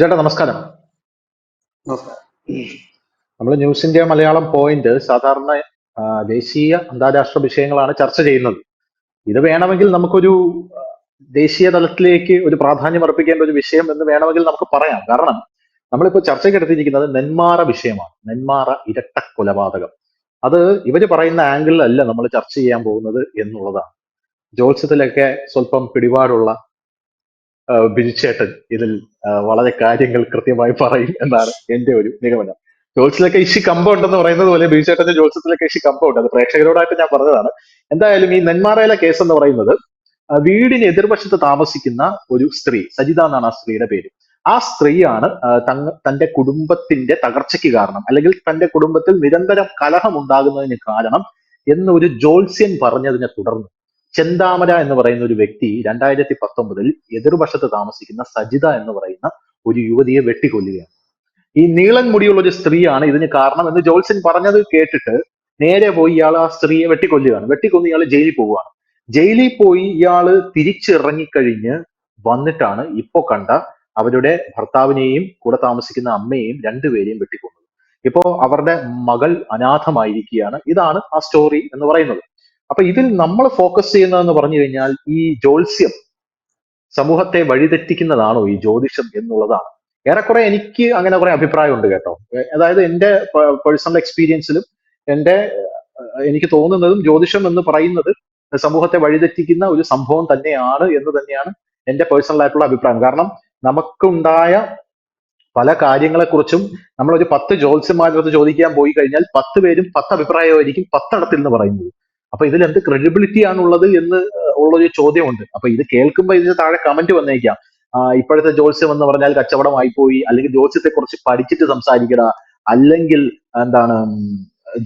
ചേട്ടാ നമസ്കാരം. നമസ്കാരം. നമ്മൾ ന്യൂസ് ഇന്ത്യ മലയാളം പോയിന്റ് സാധാരണ ദേശീയ അന്താരാഷ്ട്ര വിഷയങ്ങളാണ് ചർച്ച ചെയ്യുന്നത്. ഇത് വേണമെങ്കിൽ നമുക്കൊരു ആ, ദേശീയ തലത്തിലേക്ക് ഒരു പ്രാധാന്യം അർപ്പിക്കേണ്ട ഒരു വിഷയം എന്ന് വേണമെങ്കിൽ നമുക്ക് പറയാം. കാരണം നമ്മളിപ്പോ ചർച്ചയ്ക്ക് എടുത്തിരിക്കുന്നത് നെന്മാറ വിഷയമാണ്. നെന്മാറ ഇരട്ട കൊലപാതകം. അത് ഇവര് പറയുന്ന ആംഗിളിലല്ല നമ്മൾ ചർച്ച ചെയ്യാൻ പോകുന്നത് എന്നുള്ളതാണ്. ജ്യോത്സ്യത്തിലൊക്കെ സ്വല്പം പിടിപാടുള്ള ബിജുചേട്ടൻ ഇതിൽ വളരെ കാര്യങ്ങൾ കൃത്യമായി പറയും എന്നാണ് എന്റെ ഒരു നിഗമനം. ജോത്സ്യത്തിലൊക്കെ ഇഷി കമ്പം ഉണ്ടെന്ന് പറയുന്നത് പോലെ ബിജുചേട്ടന്റെ ജോത്സ്യത്തിലൊക്കെ ഇഷി കമ്പം ഉണ്ട്. അത് പ്രേക്ഷകരോടായിട്ട് ഞാൻ പറഞ്ഞതാണ്. എന്തായാലും ഈ നെന്മാറയിലെ കേസ് എന്ന് പറയുന്നത് വീടിന് എതിർവശത്ത് താമസിക്കുന്ന ഒരു സ്ത്രീ, സജിത എന്നാണ് ആ സ്ത്രീയുടെ പേര്. ആ സ്ത്രീയാണ് തന്റെ കുടുംബത്തിന്റെ തകർച്ചയ്ക്ക് കാരണം, അല്ലെങ്കിൽ തന്റെ കുടുംബത്തിൽ നിരന്തരം കലഹം ഉണ്ടാകുന്നതിന് കാരണം എന്നൊരു ജ്യോത്സ്യൻ പറഞ്ഞതിനെ തുടർന്ന് ചെന്താമര എന്ന് പറയുന്ന ഒരു വ്യക്തി 2019 എതിർവശത്ത് താമസിക്കുന്ന സജിത എന്ന് പറയുന്ന ഒരു യുവതിയെ വെട്ടിക്കൊല്ലുകയാണ്. ഈ നീളൻ മുടിയുള്ള ഒരു സ്ത്രീയാണ് ഇതിന് കാരണം എന്ന് ജോത്സ്യൻ പറഞ്ഞത് കേട്ടിട്ട് നേരെ പോയി ഇയാൾ ആ സ്ത്രീയെ വെട്ടിക്കൊല്ലുകയാണ്. വെട്ടിക്കൊന്ന് ഇയാൾ ജയിലിൽ പോവുകയാണ്. ജയിലിൽ പോയി ഇയാള് തിരിച്ചിറങ്ങിക്കഴിഞ്ഞ് വന്നിട്ടാണ് ഇപ്പോ കണ്ട അവരുടെ ഭർത്താവിനെയും കൂടെ താമസിക്കുന്ന അമ്മയെയും രണ്ടുപേരെയും വെട്ടിക്കൊന്നത്. ഇപ്പോ അവരുടെ മകൾ അനാഥമായിരിക്കുകയാണ്. ഇതാണ് ആ സ്റ്റോറി എന്ന് പറയുന്നത്. അപ്പൊ ഇതിൽ നമ്മൾ ഫോക്കസ് ചെയ്യുന്നതെന്ന് പറഞ്ഞു കഴിഞ്ഞാൽ ഈ ജ്യോത്സ്യം സമൂഹത്തെ വഴിതെറ്റിക്കുന്നതാണോ ഈ ജ്യോതിഷം എന്നുള്ളതാണ്. ഏറെക്കുറെ എനിക്ക് അങ്ങനെ കുറെ അഭിപ്രായമുണ്ട് കേട്ടോ. അതായത് എന്റെ പേഴ്സണൽ എക്സ്പീരിയൻസിലും എന്റെ എനിക്ക് തോന്നുന്നതും ജ്യോതിഷം എന്ന് പറയുന്നത് സമൂഹത്തെ വഴിതെറ്റിക്കുന്ന ഒരു സംഭവം തന്നെയാണ് എന്ന് തന്നെയാണ് എന്റെ പേഴ്സണൽ ആയിട്ടുള്ള അഭിപ്രായം. കാരണം നമുക്കുണ്ടായ പല കാര്യങ്ങളെക്കുറിച്ചും നമ്മൾ ഒരു 10 ജ്യോത്സ്യന്മാരുടെ അടുത്ത് ചോദിക്കാൻ പോയി കഴിഞ്ഞാൽ 10 പേരും 10 അഭിപ്രായമായിരിക്കും 10 എന്ന് പറയുന്നത്. അപ്പൊ ഇതിൽ എന്ത് ക്രെഡിബിലിറ്റി ആണുള്ളത് എന്ന് ഉള്ളൊരു ചോദ്യമുണ്ട്. അപ്പൊ ഇത് കേൾക്കുമ്പോൾ ഇതിന് താഴെ കമന്റ് വന്നേക്കാം. ഇപ്പോഴത്തെ ജ്യോത്സ്യം എന്ന് പറഞ്ഞാൽ കച്ചവടമായി പോയി, അല്ലെങ്കിൽ ജ്യോത്സ്യത്തെ കുറിച്ച് പഠിച്ചിട്ട് സംസാരിക്കട, അല്ലെങ്കിൽ എന്താണ്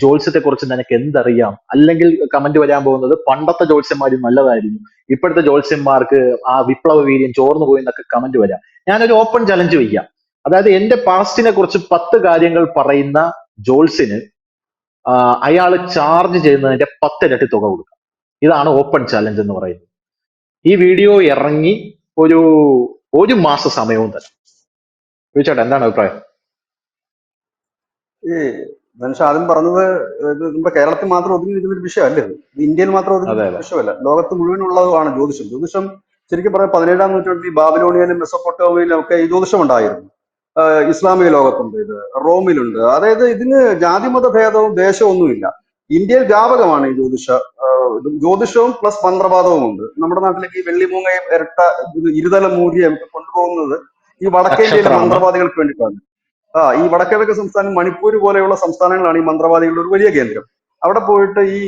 ജ്യോത്സ്യത്തെ കുറിച്ച് നിനക്ക് എന്തറിയാം, അല്ലെങ്കിൽ കമന്റ് വരാൻ പോകുന്നത് പണ്ടത്തെ ജ്യോത്സ്യന്മാരും നല്ലതായിരുന്നു, ഇപ്പോഴത്തെ ജ്യോത്സ്യന്മാർക്ക് ആ വിപ്ലവ വീര്യം ചോർന്നു പോയി എന്നൊക്കെ കമന്റ് വരാം. ഞാനൊരു ഓപ്പൺ ചലഞ്ച് വയ്ക്കാം. അതായത് എന്റെ പാസ്റ്റിനെ കുറിച്ച് 10 കാര്യങ്ങൾ പറയുന്ന ജോൾസിന് അയാൾ ചാർജ് ചെയ്യുന്നതിന്റെ 10 ഇരട്ടി തുക കൊടുക്കാം. ഇതാണ് ഓപ്പൺ ചാലഞ്ച് എന്ന് പറയുന്നത്. ഈ വീഡിയോ ഇറങ്ങി ഒരു ഒരു മാസ സമയവും തന്നെ. ചോദിച്ചോട്ടെ, എന്താണ് അഭിപ്രായം? ഈ ധനുഷ് ആദ്യം പറഞ്ഞത് ഇത് നമ്മുടെ കേരളത്തിൽ മാത്രം ഒതുങ്ങിയിരിക്കുന്ന ഒരു വിഷയമല്ല. ഇത് ഇന്ത്യയിൽ മാത്രം അതെ ഒതുങ്ങിയിരിക്കുന്ന അതെ ഒരു വിഷയമല്ല, ലോകത്ത് മുഴുവനുള്ളതുമാണ് ജ്യോതിഷം. ജ്യോതിഷം ശരിക്കും പറയാം 17-ാം നൂറ്റാണ്ടിൽ ഈ ബാബിലോണിയയിലും മെസ്സപ്പൊട്ടോമിയയിലും ഒക്കെ ഈ ജ്യോതിഷം ഉണ്ടായിരുന്നു. ഇസ്ലാമിക ലോകത്തുണ്ട്, ഇത് റോമിലുണ്ട്. അതായത് ഇതിന് ജാതിമത ഭേദവും ദേശവും ഒന്നുമില്ല. ഇന്ത്യയിൽ വ്യാപകമാണ് ഈ ജ്യോതിഷവും പ്ലസ് മന്ത്രവാദവും ഉണ്ട്. നമ്മുടെ നാട്ടിലേക്ക് ഈ വെള്ളിമൂങ്ങയും ഇരുതല മൂരിയും ഒക്കെ കൊണ്ടുപോകുന്നത് ഈ വടക്കേ ഇന്ത്യയിലെ നക്ഷത്രാണ്. മന്ത്രവാദികൾക്ക് വേണ്ടിയിട്ടാണ്. ഈ വടക്കിഴക്ക് സംസ്ഥാനം മണിപ്പൂർ പോലെയുള്ള സംസ്ഥാനങ്ങളാണ് ഈ മന്ത്രവാദികളുടെ ഒരു വലിയ കേന്ദ്രം. അവിടെ പോയിട്ട് ഈ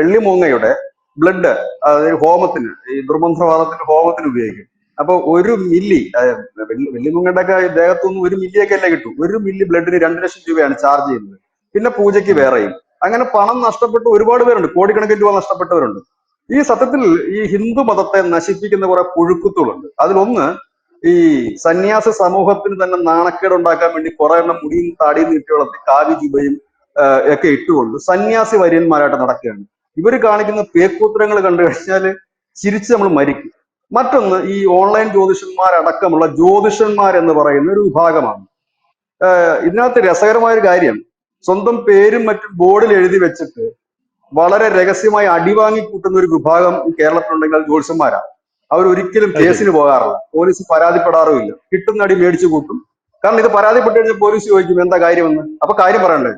വെള്ളിമൂങ്ങയുടെ ബ്ലഡ്, അതായത് ഹോമത്തിന്, ഈ ദുർമന്ത്രവാദത്തിന്റെ ഹോമത്തിന് ഉപയോഗിക്കും. അപ്പൊ 1 മില്ലി, വെള്ളിമൂങ്ങയുടെ ഒക്കെ ദേഹത്തുനിന്ന് 1 മില്ലിയൊക്കെ അല്ലേ കിട്ടും. 1 മില്ലി ബ്ലഡിന് 2 ലക്ഷം രൂപയാണ് ചാർജ് ചെയ്യുന്നത്. പിന്നെ പൂജയ്ക്ക് ഉം. വേറെയും. അങ്ങനെ പണം നഷ്ടപ്പെട്ട് ഒരുപാട് പേരുണ്ട്, കോടിക്കണക്കിന് രൂപ നഷ്ടപ്പെട്ടവരുണ്ട്. ഈ സത്യത്തിൽ ഈ ഹിന്ദു മതത്തെ നശിപ്പിക്കുന്ന കുറെ പുഴുക്കുത്തുകളുണ്ട്. അതിലൊന്ന് ഈ സന്യാസ സമൂഹത്തിന് തന്നെ നാണക്കേട് ഉണ്ടാക്കാൻ വേണ്ടി കുറെ എണ്ണം മുടിയും താടിയും നീട്ടി വളർത്തി കാവി ജുബയും ഒക്കെ ഇട്ടുകൊണ്ട് സന്യാസി വര്യന്മാരായിട്ട് നടക്കുകയാണ്. ഇവര് കാണിക്കുന്ന പേക്കൂത്തരങ്ങൾ കണ്ടു കഴിഞ്ഞാല് ചിരിച്ച് നമ്മൾ മരിക്കും. മറ്റൊന്ന്, ഈ ഓൺലൈൻ ജ്യോതിഷന്മാരടക്കമുള്ള ജ്യോതിഷന്മാരെന്ന് പറയുന്ന ഒരു വിഭാഗമാണ്. ഇതിനകത്ത് രസകരമായ ഒരു കാര്യം, സ്വന്തം പേരും മറ്റും ബോർഡിൽ എഴുതി വെച്ചിട്ട് വളരെ രഹസ്യമായി അടിവാങ്ങി കൂട്ടുന്ന ഒരു വിഭാഗം ഈ കേരളത്തിലുണ്ടെങ്കിൽ അത് ജ്യോത്സ്യന്മാരാണ്. അവരൊരിക്കലും അത് ശരി. കേസിന് പോകാറില്ല, പോലീസ് പരാതിപ്പെടാറുമില്ല, കിട്ടുന്ന അടി മേടിച്ചു കൂട്ടും. കാരണം ഇത് പരാതിപ്പെട്ട് കഴിഞ്ഞാൽ പോലീസ് ചോദിക്കും എന്താ കാര്യമെന്ന്. അപ്പൊ കാര്യം പറയണ്ടേ,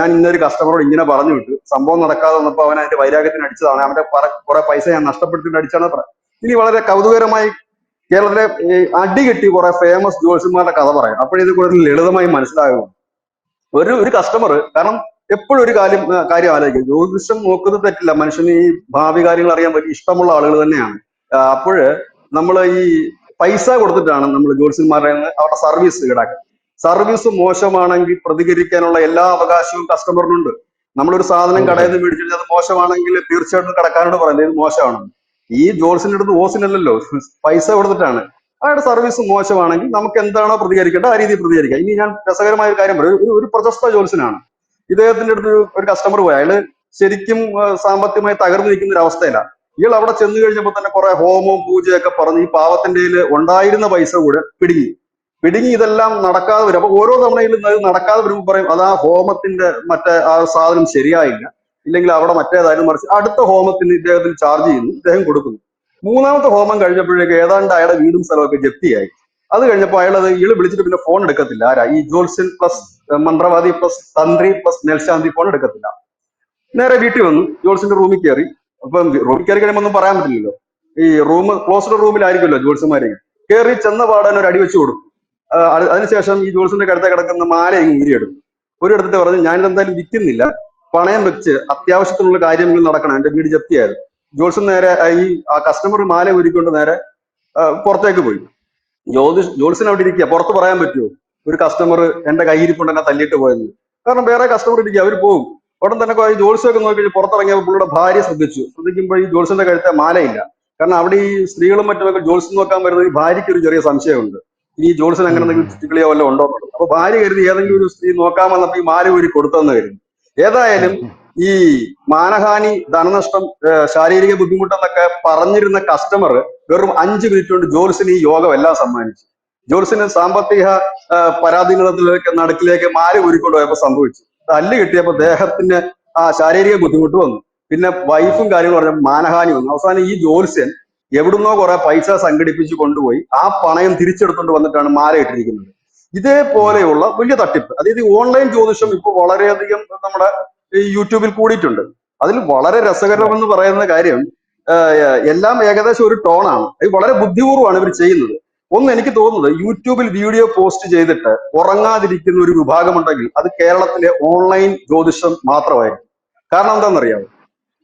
ഞാൻ ഇന്നൊരു കസ്റ്റമറോട് ഇങ്ങനെ പറഞ്ഞു വിട്ടു, സംഭവം നടക്കാതെ വന്നപ്പോൾ അവൻ അതിന്റെ വൈരാഗ്യത്തിന് അടിച്ചതാണ്, അവന്റെ കുറെ പൈസ ഞാൻ നഷ്ടപ്പെടുത്തിയിട്ട് അടിച്ചാണ് പറയാം. ഇനി വളരെ കൗതുകരമായി കേരളത്തിലെ അടി കെട്ടി കുറെ ഫേമസ് ജ്യോത്സ്യന്മാരുടെ കഥ പറയാം. അപ്പോഴിത് കൂടുതൽ ലളിതമായി മനസ്സിലാകും. ഒരു ഒരു കസ്റ്റമർ, കാരണം എപ്പോഴും ഒരു കാര്യം ആലോചിക്കും, ജ്യോതിഷം നോക്കുന്നത് തെറ്റില്ല, മനുഷ്യന് ഈ ഭാവി കാര്യങ്ങൾ അറിയാൻ പറ്റി ഇഷ്ടമുള്ള ആളുകൾ തന്നെയാണ്. അപ്പോഴ് നമ്മൾ ഈ പൈസ കൊടുത്തിട്ടാണ് നമ്മൾ ജ്യോത്സ്യന്മാരുടെ അവരുടെ സർവീസ് ഈടാക്കുക. സർവീസ് മോശമാണെങ്കിൽ പ്രതികരിക്കാനുള്ള എല്ലാ അവകാശവും കസ്റ്റമറിനുണ്ട്. നമ്മളൊരു സാധനം അത് കടയിൽ ശരി. നിന്ന് മേടിച്ചിട്ട് അത് മോശമാണെങ്കിൽ തീർച്ചയായിട്ടും കടക്കാരോട് പറയുന്നത് ഇത് മോശമാണെന്ന്. ഈ ജോൾസിന്റെ അടുത്ത് ഓസിനല്ലല്ലോ, പൈസ കൊടുത്തിട്ടാണ്. അയാളുടെ സർവീസ് മോശമാണെങ്കിൽ നമുക്ക് എന്താണോ പ്രതികരിക്കേണ്ടത് ആ രീതിയിൽ പ്രതികരിക്കാം. ഇനി ഞാൻ രസകരമായ ഒരു കാര്യം പറയും. ഒരു പ്രശസ്ത ജോത്സ്യനാണ്. ഇദ്ദേഹത്തിന്റെ അടുത്ത് ഒരു കസ്റ്റമർ പോയി. അയാള് ശരിക്കും സാമ്പത്തികമായി തകർന്നു നിൽക്കുന്ന ഒരു അവസ്ഥയിലാണ്. ഇയാൾ അവിടെ ചെന്ന് കഴിഞ്ഞപ്പോൾ തന്നെ കുറെ ഹോമവും പൂജയൊക്കെ പറഞ്ഞ് ഈ പാവത്തിന്റെ ഉണ്ടായിരുന്ന പൈസ കൂടെ പിടുങ്ങി. പിടുങ്ങി ഇതെല്ലാം നടക്കാതെ വരും. അപ്പൊ ഓരോ തവണയിലും ഇത് നടക്കാതെ വരുമ്പോൾ പറയും അത് ആ ഹോമത്തിന്റെ മറ്റേ ആ സാധനം ശരിയായില്ല, ഇല്ലെങ്കിൽ അവിടെ മറ്റേതായാലും മറിച്ച് അടുത്ത ഹോമത്തിന് ഇദ്ദേഹത്തിന് ചാർജ് ചെയ്യുന്നു, ഇദ്ദേഹം കൊടുക്കുന്നു. മൂന്നാമത്തെ ഹോമം കഴിഞ്ഞപ്പോഴേക്ക് ഏതാണ്ട് അയാളുടെ വീടും സ്ഥലമൊക്കെ ജപ്തിയായി. അത് കഴിഞ്ഞപ്പോൾ ഇയാള് വിളിച്ചിട്ട് പിന്നെ ഫോൺ എടുക്കത്തില്ല. ആരാ? ഈ ജോത്സ്യൻ പ്ലസ് മന്ത്രവാദി പ്ലസ് തന്ത്രി പ്ലസ് മേൽശാന്തി ഫോൺ എടുക്കത്തില്ല. നേരെ വീട്ടിൽ വന്നു, ജോൾസിന്റെ റൂമിൽ കയറി. അപ്പം റൂമിൽ കയറി കഴിയുമ്പോൾ ഒന്നും പറയാൻ പറ്റില്ലല്ലോ, ഈ റൂം ക്ലോസ്ഡ് റൂമിലായിരിക്കുമല്ലോ ജോത്സ്യന്മാരെ. കയറി ചെന്ന പാടാൻ ഒരു അടി വെച്ച് കൊടുക്കും. അതിനുശേഷം ഈ ജോൾസിന്റെ കടുത്ത കിടക്കുന്ന മാല ഇങ്ങ് ഊരിയെടുക്കും. ഊരിയെടുത്തിട്ട് പറഞ്ഞു, ഞാനിതെന്തായാലും വിൽക്കുന്നില്ല, പണയം വെച്ച് അത്യാവശ്യത്തിനുള്ള കാര്യങ്ങൾ നടക്കണം, എന്റെ വീട് ജപ്തിയായിരുന്നു. ജോൾസൺ നേരെ ആ കസ്റ്റമർ മാല ഊരിക്കൊണ്ട് നേരെ പുറത്തേക്ക് പോയി. ജോൾസിന് അവിടെ ഇരിക്കുക, പുറത്ത് പറയാൻ പറ്റുമോ ഒരു കസ്റ്റമർ എന്റെ കയ്യിരിപ്പുണ്ട് എന്നെ തല്ലിയിട്ട് പോയെന്ന്? കാരണം വേറെ കസ്റ്റമർ ഇരിക്കുക, അവർ പോകും. ഉടൻ തന്നെ ജോൾസൊക്കെ നോക്കി പുറത്തിറങ്ങിയപ്പോൾ പുള്ളിയുടെ ഭാര്യ ശ്രദ്ധിക്കുമ്പോൾ ഈ ജോൾസിന്റെ കഴുത്തെ മാലയില്ല. കാരണം അവിടെ ഈ സ്ത്രീകളും മറ്റുമൊക്കെ ജോൾസൺ നോക്കാൻ വരുന്നത് ഈ ഭാര്യയ്ക്ക് ഒരു ചെറിയ സംശയമുണ്ട്, ഈ ജോൾസൺ അങ്ങനെ എന്തെങ്കിലും ചുറ്റിക്കളിയോ വല്ലതും ഉണ്ടോ എന്നുള്ളത്. അപ്പൊ ഭാര്യ കരുതി ഏതെങ്കിലും ഒരു സ്ത്രീ നോക്കാൻ വന്നപ്പോ ഈ മാല ഊരി കൊടുത്തെന്ന് കരുതി. ഏതായാലും ഈ മാനഹാനി, ധനനഷ്ടം, ശാരീരിക ബുദ്ധിമുട്ടെന്നൊക്കെ പറഞ്ഞിരുന്ന കസ്റ്റമർ വെറും 5 മിനിറ്റ് കൊണ്ട് ജോൽസിന് ഈ യോഗം എല്ലാം സമ്മാനിച്ചു. ജോൽസിന് സാമ്പത്തിക പരാധീനതയിലേക്ക് നടുക്കിലേക്ക് മാല ഊരിക്കൊണ്ട് പോയപ്പോ സംഭവിച്ചു. തല്ല് കിട്ടിയപ്പോ ദേഹത്തിന് ആ ശാരീരിക ബുദ്ധിമുട്ട് വന്നു. പിന്നെ വൈഫും കാര്യങ്ങളും പറഞ്ഞ മാനഹാനി വന്നു. അവസാനം ഈ ജോത്സ്യൻ എവിടുന്നോ കുറെ പൈസ സംഘടിപ്പിച്ച് കൊണ്ടുപോയി ആ പണയം തിരിച്ചെടുത്തുകൊണ്ട് വന്നിട്ടാണ് മാല ഇട്ടിരിക്കുന്നത്. ഇതേപോലെയുള്ള വലിയ തട്ടിപ്പ്, അതായത് ഓൺലൈൻ ജ്യോതിഷം ഇപ്പോൾ വളരെയധികം നമ്മുടെ ഈ യൂട്യൂബിൽ കൂടിയിട്ടുണ്ട്. അതിൽ വളരെ രസകരമെന്ന് പറയുന്ന കാര്യം എല്ലാം ഏകദേശം ഒരു ടോണാണ്. അത് വളരെ ബുദ്ധിപൂർവ്വമാണ് ഇവർ ചെയ്യുന്നത്. ഒന്ന് എനിക്ക് തോന്നുന്നത്, യൂട്യൂബിൽ വീഡിയോ പോസ്റ്റ് ചെയ്തിട്ട് ഉറങ്ങാതിരിക്കുന്ന ഒരു വിഭാഗമുണ്ടെങ്കിൽ അത് കേരളത്തിലെ ഓൺലൈൻ ജ്യോതിഷം മാത്രമായിരിക്കും. കാരണം എന്താണെന്നറിയാമോ?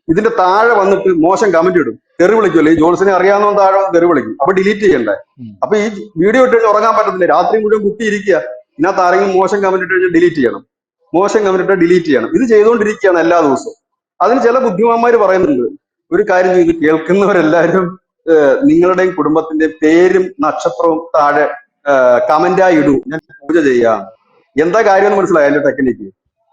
ഇതിന്റെ താഴെ വന്നിട്ട് മോശം കമന്റ് ഇടും, തെറി വിളിക്കുമല്ലോ. ഈ ജോൺസിനെ അറിയാവുന്ന താഴെ തെറി വിളിക്കും, അപ്പൊ ഡിലീറ്റ് ചെയ്യണ്ടേ. അപ്പൊ ഈ വീഡിയോ ഇട്ട് കഴിഞ്ഞാൽ ഉറങ്ങാൻ പറ്റത്തില്ല, രാത്രി മുഴുവൻ കുത്തിയിരിക്കുക. ഇതിനകത്ത് ആരെങ്കിലും മോശം കമന്റ് ഇട്ട് കഴിഞ്ഞാൽ ഡിലീറ്റ് ചെയ്യണം, മോശം കമന്റ് ഇട്ട് ഡിലീറ്റ് ചെയ്യണം. ഇത് ചെയ്തുകൊണ്ടിരിക്കുകയാണ് എല്ലാ ദിവസവും. അതിന് ചില ബുദ്ധിമാന്മാർ പറയുന്നുണ്ട്, ഒരു കാര്യം ചെയ്ത് കേൾക്കുന്നവരെല്ലാവരും നിങ്ങളുടെയും കുടുംബത്തിന്റെ പേരും നക്ഷത്രവും താഴെ കമന്റായി ഇടൂ, ഞാൻ പൂജ ചെയ്യാം. എന്താ കാര്യം എന്ന് മനസ്സിലായി അതിന്റെ ടെക്നിക്ക്?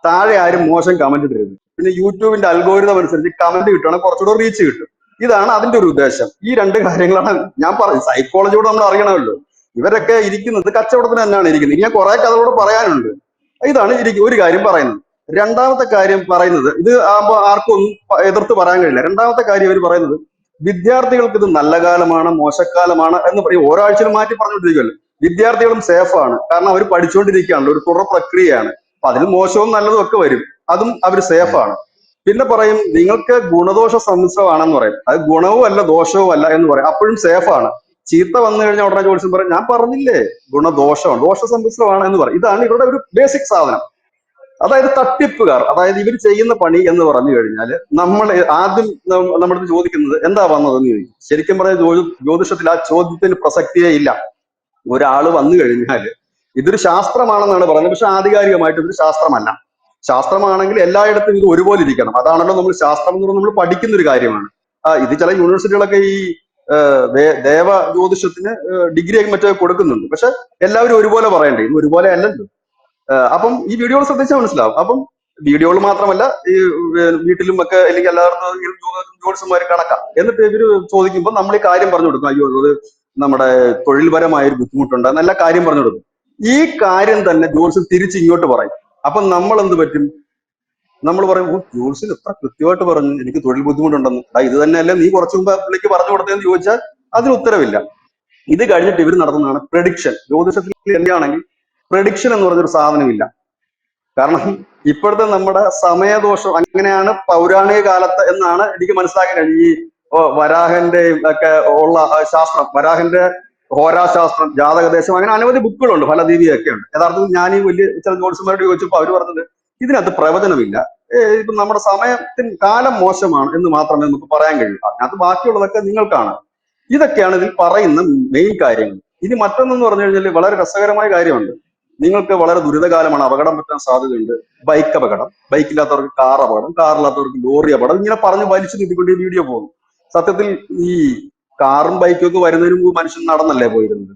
താഴെ ആരും മോശം കമന്റ് ഇടരുത്. പിന്നെ യൂട്യൂബിന്റെ അൽഗോരിതം അനുസരിച്ച് കമന്റ് കിട്ടുകയാണെങ്കിൽ കുറച്ചുകൂടെ റീച്ച് കിട്ടും. ഇതാണ് അതിന്റെ ഒരു ഉദ്ദേശം. ഈ 2 കാര്യങ്ങളാണ് ഞാൻ പറഞ്ഞത്. സൈക്കോളജിയോട് നമ്മൾ അറിയണമല്ലോ. ഇവരൊക്കെ ഇരിക്കുന്നത് കച്ചവടത്തിന് തന്നെയാണ് ഇരിക്കുന്നത്. ഇനി ഞാൻ കുറെ കഥകളോട് പറയാനുണ്ട്. ഇതാണ് ഒരു കാര്യം പറയുന്നത്. രണ്ടാമത്തെ കാര്യം പറയുന്നത്, ഇത് ആർക്കും ഒന്നും എതിർത്ത് പറയാൻ കഴിയില്ല. രണ്ടാമത്തെ കാര്യം ഇവർ പറയുന്നത്, വിദ്യാർത്ഥികൾക്ക് ഇത് നല്ല കാലമാണ് മോശക്കാലമാണ് എന്ന് പറയും. ഓരോ ആഴ്ചയിലും മാറ്റി പറഞ്ഞുകൊണ്ടിരിക്കുമല്ലോ. വിദ്യാർത്ഥികളും സേഫാണ്, കാരണം അവർ പഠിച്ചുകൊണ്ടിരിക്കുകയാണല്ലോ, ഒരു തുടർ പ്രക്രിയയാണ്. അപ്പൊ അതിൽ മോശവും നല്ലതും ഒക്കെ വരും, അതും അവർ സേഫാണ്. പിന്നെ പറയും നിങ്ങൾക്ക് ഗുണദോഷ സമ്മിശ്രമാണെന്ന് പറയും. അത് ഗുണവും അല്ല ദോഷവും അല്ല എന്ന് പറയും, അപ്പോഴും സേഫാണ്. ചീത്ത വന്നു കഴിഞ്ഞാൽ ഉടനെ ജോത്സ്യം പറയും, ഞാൻ പറഞ്ഞില്ലേ ഗുണദോഷമാണ്, ദോഷ സമ്മിശ്രമാണ് എന്ന് പറയും. ഇതാണ് ഇവരുടെ ഒരു ബേസിക് സാധനം. അതായത് തട്ടിപ്പുകാർ, അതായത് ഇവർ ചെയ്യുന്ന പണി എന്ന് പറഞ്ഞു കഴിഞ്ഞാൽ, നമ്മൾ ആദ്യം നമ്മുടെ ചോദിക്കുന്നത് എന്താ വന്നതെന്ന് ചോദിക്കും. ശരിക്കും പറഞ്ഞ ജ്യോതിഷത്തിൽ ആ ചോദ്യത്തിന് പ്രസക്തിയേ ഇല്ല. ഒരാള് വന്നു കഴിഞ്ഞാൽ ഇതൊരു ശാസ്ത്രമാണെന്നാണ് പറയുന്നത്, പക്ഷെ ആധികാരികമായിട്ട് ഇതൊരു ശാസ്ത്രമല്ല. ശാസ്ത്രമാണെങ്കിൽ എല്ലായിടത്തും ഇത് ഒരുപോലെ ഇരിക്കണം. അതാണല്ലോ നമ്മൾ ശാസ്ത്രം എന്ന് പറഞ്ഞാൽ നമ്മൾ പഠിക്കുന്ന ഒരു കാര്യമാണ്. ഇത് ചില യൂണിവേഴ്സിറ്റികളൊക്കെ ഈ ദേവ ജ്യോതിഷത്തിന് ഡിഗ്രി മറ്റേ കൊടുക്കുന്നുണ്ട്, പക്ഷെ എല്ലാവരും ഒരുപോലെ പറയണ്ടേ? ഇത് ഒരുപോലെ അല്ലല്ലോ. അപ്പം ഈ വീഡിയോകൾ ശ്രദ്ധിച്ചാൽ മനസ്സിലാവും. അപ്പം വീഡിയോകൾ മാത്രമല്ല, ഈ വീട്ടിലും ഒക്കെ അല്ലെങ്കിൽ എല്ലാവർക്കും ജോത്സ്യന്മാർ കണക്കാം. എന്നിട്ട് ഇവര് ചോദിക്കുമ്പോൾ നമ്മൾ ഈ കാര്യം പറഞ്ഞു കൊടുക്കും. അയ്യോ അത് നമ്മുടെ തൊഴിൽപരമായ ഒരു ബുദ്ധിമുട്ടുണ്ട് എന്നല്ല കാര്യം പറഞ്ഞു കൊടുക്കും. ഈ കാര്യം തന്നെ ജോത്സ്യൻ തിരിച്ച് ഇങ്ങോട്ട് പറയും. അപ്പം നമ്മൾ എന്ത് പറ്റും? നമ്മൾ പറയും, ഓ ജോത്സ്യൻ എത്ര കൃത്യമായിട്ട് പറഞ്ഞു, എനിക്ക് തൊഴിൽ ബുദ്ധിമുട്ടുണ്ടെന്ന്. ഇത് തന്നെയല്ലേ നീ കുറച്ചു മുമ്പ് പുള്ളിക്ക് പറഞ്ഞു കൊടുത്തതെന്ന് ചോദിച്ചാൽ അതിന് ഉത്തരവില്ല. ഇത് കഴിഞ്ഞിട്ട് ഇവർ നടത്തുന്നതാണ് പ്രഡിക്ഷൻ. ജ്യോതിഷത്തിൽ എന്താണെങ്കിൽ പ്രഡിക്ഷൻ എന്ന് പറഞ്ഞൊരു സാധനമില്ല. കാരണം ഇപ്പോഴത്തെ നമ്മുടെ സമയദോഷം അങ്ങനെയാണ് പൗരാണിക കാലത്ത് എന്നാണ് എനിക്ക് മനസ്സിലാക്കാൻ കഴിയും. ഈ വരാഹന്റെ ഒക്കെ ഉള്ള ശാസ്ത്രം, വരാഹന്റെ ഹോരാശാസ്ത്രം, ജാതകദേശം, അങ്ങനെ അനവധി ബുക്കുകളുണ്ട്, ഫലദീപിയൊക്കെ ഉണ്ട്. യഥാർത്ഥത്തിൽ ഞാൻ ഈ വലിയ ചില ജോത്സ്യന്മാരോട് ചോദിച്ചപ്പോൾ അവർ പറഞ്ഞത് ഇതിനകത്ത് പ്രവചനമില്ല, ഇപ്പം നമ്മുടെ സമയത്തിന് കാലം മോശമാണ് എന്ന് മാത്രമേ നമുക്ക് പറയാൻ കഴിയൂ. അതിനകത്ത് ബാക്കിയുള്ളതൊക്കെ നിങ്ങൾക്കാണ്. ഇതൊക്കെയാണ് ഇതിൽ പറയുന്ന മെയിൻ കാര്യങ്ങൾ. ഇനി മറ്റൊന്നെന്ന് പറഞ്ഞു കഴിഞ്ഞാൽ വളരെ രസകരമായ കാര്യമുണ്ട്. നിങ്ങൾക്ക് വളരെ ദുരിതകാലമാണ്, അപകടം പറ്റാൻ സാധ്യതയുണ്ട്. ബൈക്ക് അപകടം, ബൈക്കില്ലാത്തവർക്ക് കാർ അപകടം, കാറില്ലാത്തവർക്ക് ലോറി അപകടം, ഇങ്ങനെ പറഞ്ഞ് വലിച്ചു നീട്ടിക്കൊണ്ട് ഈ വീഡിയോ പോകും. സത്യത്തിൽ ഈ കാറും ബൈക്കും ഒക്കെ വരുന്നതിന് മുമ്പ് മനുഷ്യൻ നടന്നല്ലേ പോയിരുന്നത്?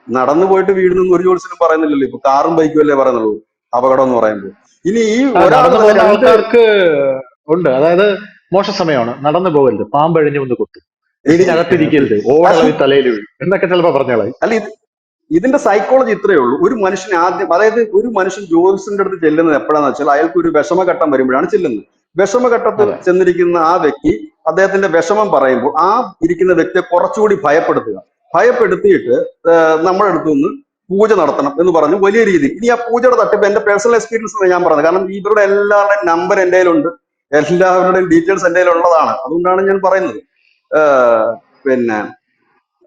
നടന്നു പോയിട്ട് വീടിൽ ഒരു ജോത്സ്യനും പറയുന്നില്ലല്ലോ. ഇപ്പൊ കാറും ബൈക്കും അല്ലേ പറയുന്നുള്ളൂ അപകടം എന്ന് പറയുമ്പോൾ. ഇനി ഈ ഒരാൾ തന്നെ ആൾക്കാർക്ക് ഉണ്ട്, അതായത് മോശ സമയമാണ്, നടന്നു പോകരുത്, പാമ്പഴിഞ്ഞു വന്ന് കൊത്തും, വീടിനകത്തിരിക്കരുത്, ഓടളവി തലയിൽ വീഴും എന്നൊക്കെ ചിലപ്പോ പറഞ്ഞോളാം. അല്ല ഇതിന്റെ സൈക്കോളജി ഇത്രയേ ഉള്ളൂ. ഒരു മനുഷ്യൻ ആദ്യം, അതായത് ഒരു മനുഷ്യൻ ജ്യോത്സ്യന്റെ അടുത്ത് ചെല്ലുന്നത് എപ്പോഴാന്ന് വെച്ചാൽ അയാൾക്ക് ഒരു വിഷമഘട്ടം വരുമ്പോഴാണ് ചെല്ലുന്നത്. വിഷമഘട്ടത്തിൽ അതെ. ചെന്നിരിക്കുന്ന ആ വ്യക്തി അദ്ദേഹത്തിന്റെ വിഷമം പറയുമ്പോൾ ആ ഇരിക്കുന്ന വ്യക്തിയെ കുറച്ചുകൂടി ഭയപ്പെടുത്തുക. ഭയപ്പെടുത്തിയിട്ട് നമ്മുടെ അടുത്തുനിന്ന് പൂജ നടത്തണം എന്ന് പറഞ്ഞു വലിയ രീതിയിൽ. ഇനി ആ പൂജയുടെ തട്ടിപ്പ് എന്റെ പേഴ്സണൽ എക്സ്പീരിയൻസ് ഞാൻ പറഞ്ഞത്. കാരണം ഇവരുടെ എല്ലാവരുടെയും നമ്പർ എന്റെ കയ്യിലുണ്ട്, എല്ലാവരുടെയും ഡീറ്റെയിൽസ് എന്റെ കയ്യിലുള്ളതാണ്. അതുകൊണ്ടാണ് ഞാൻ പറയുന്നത്. ഏഹ് പിന്നെ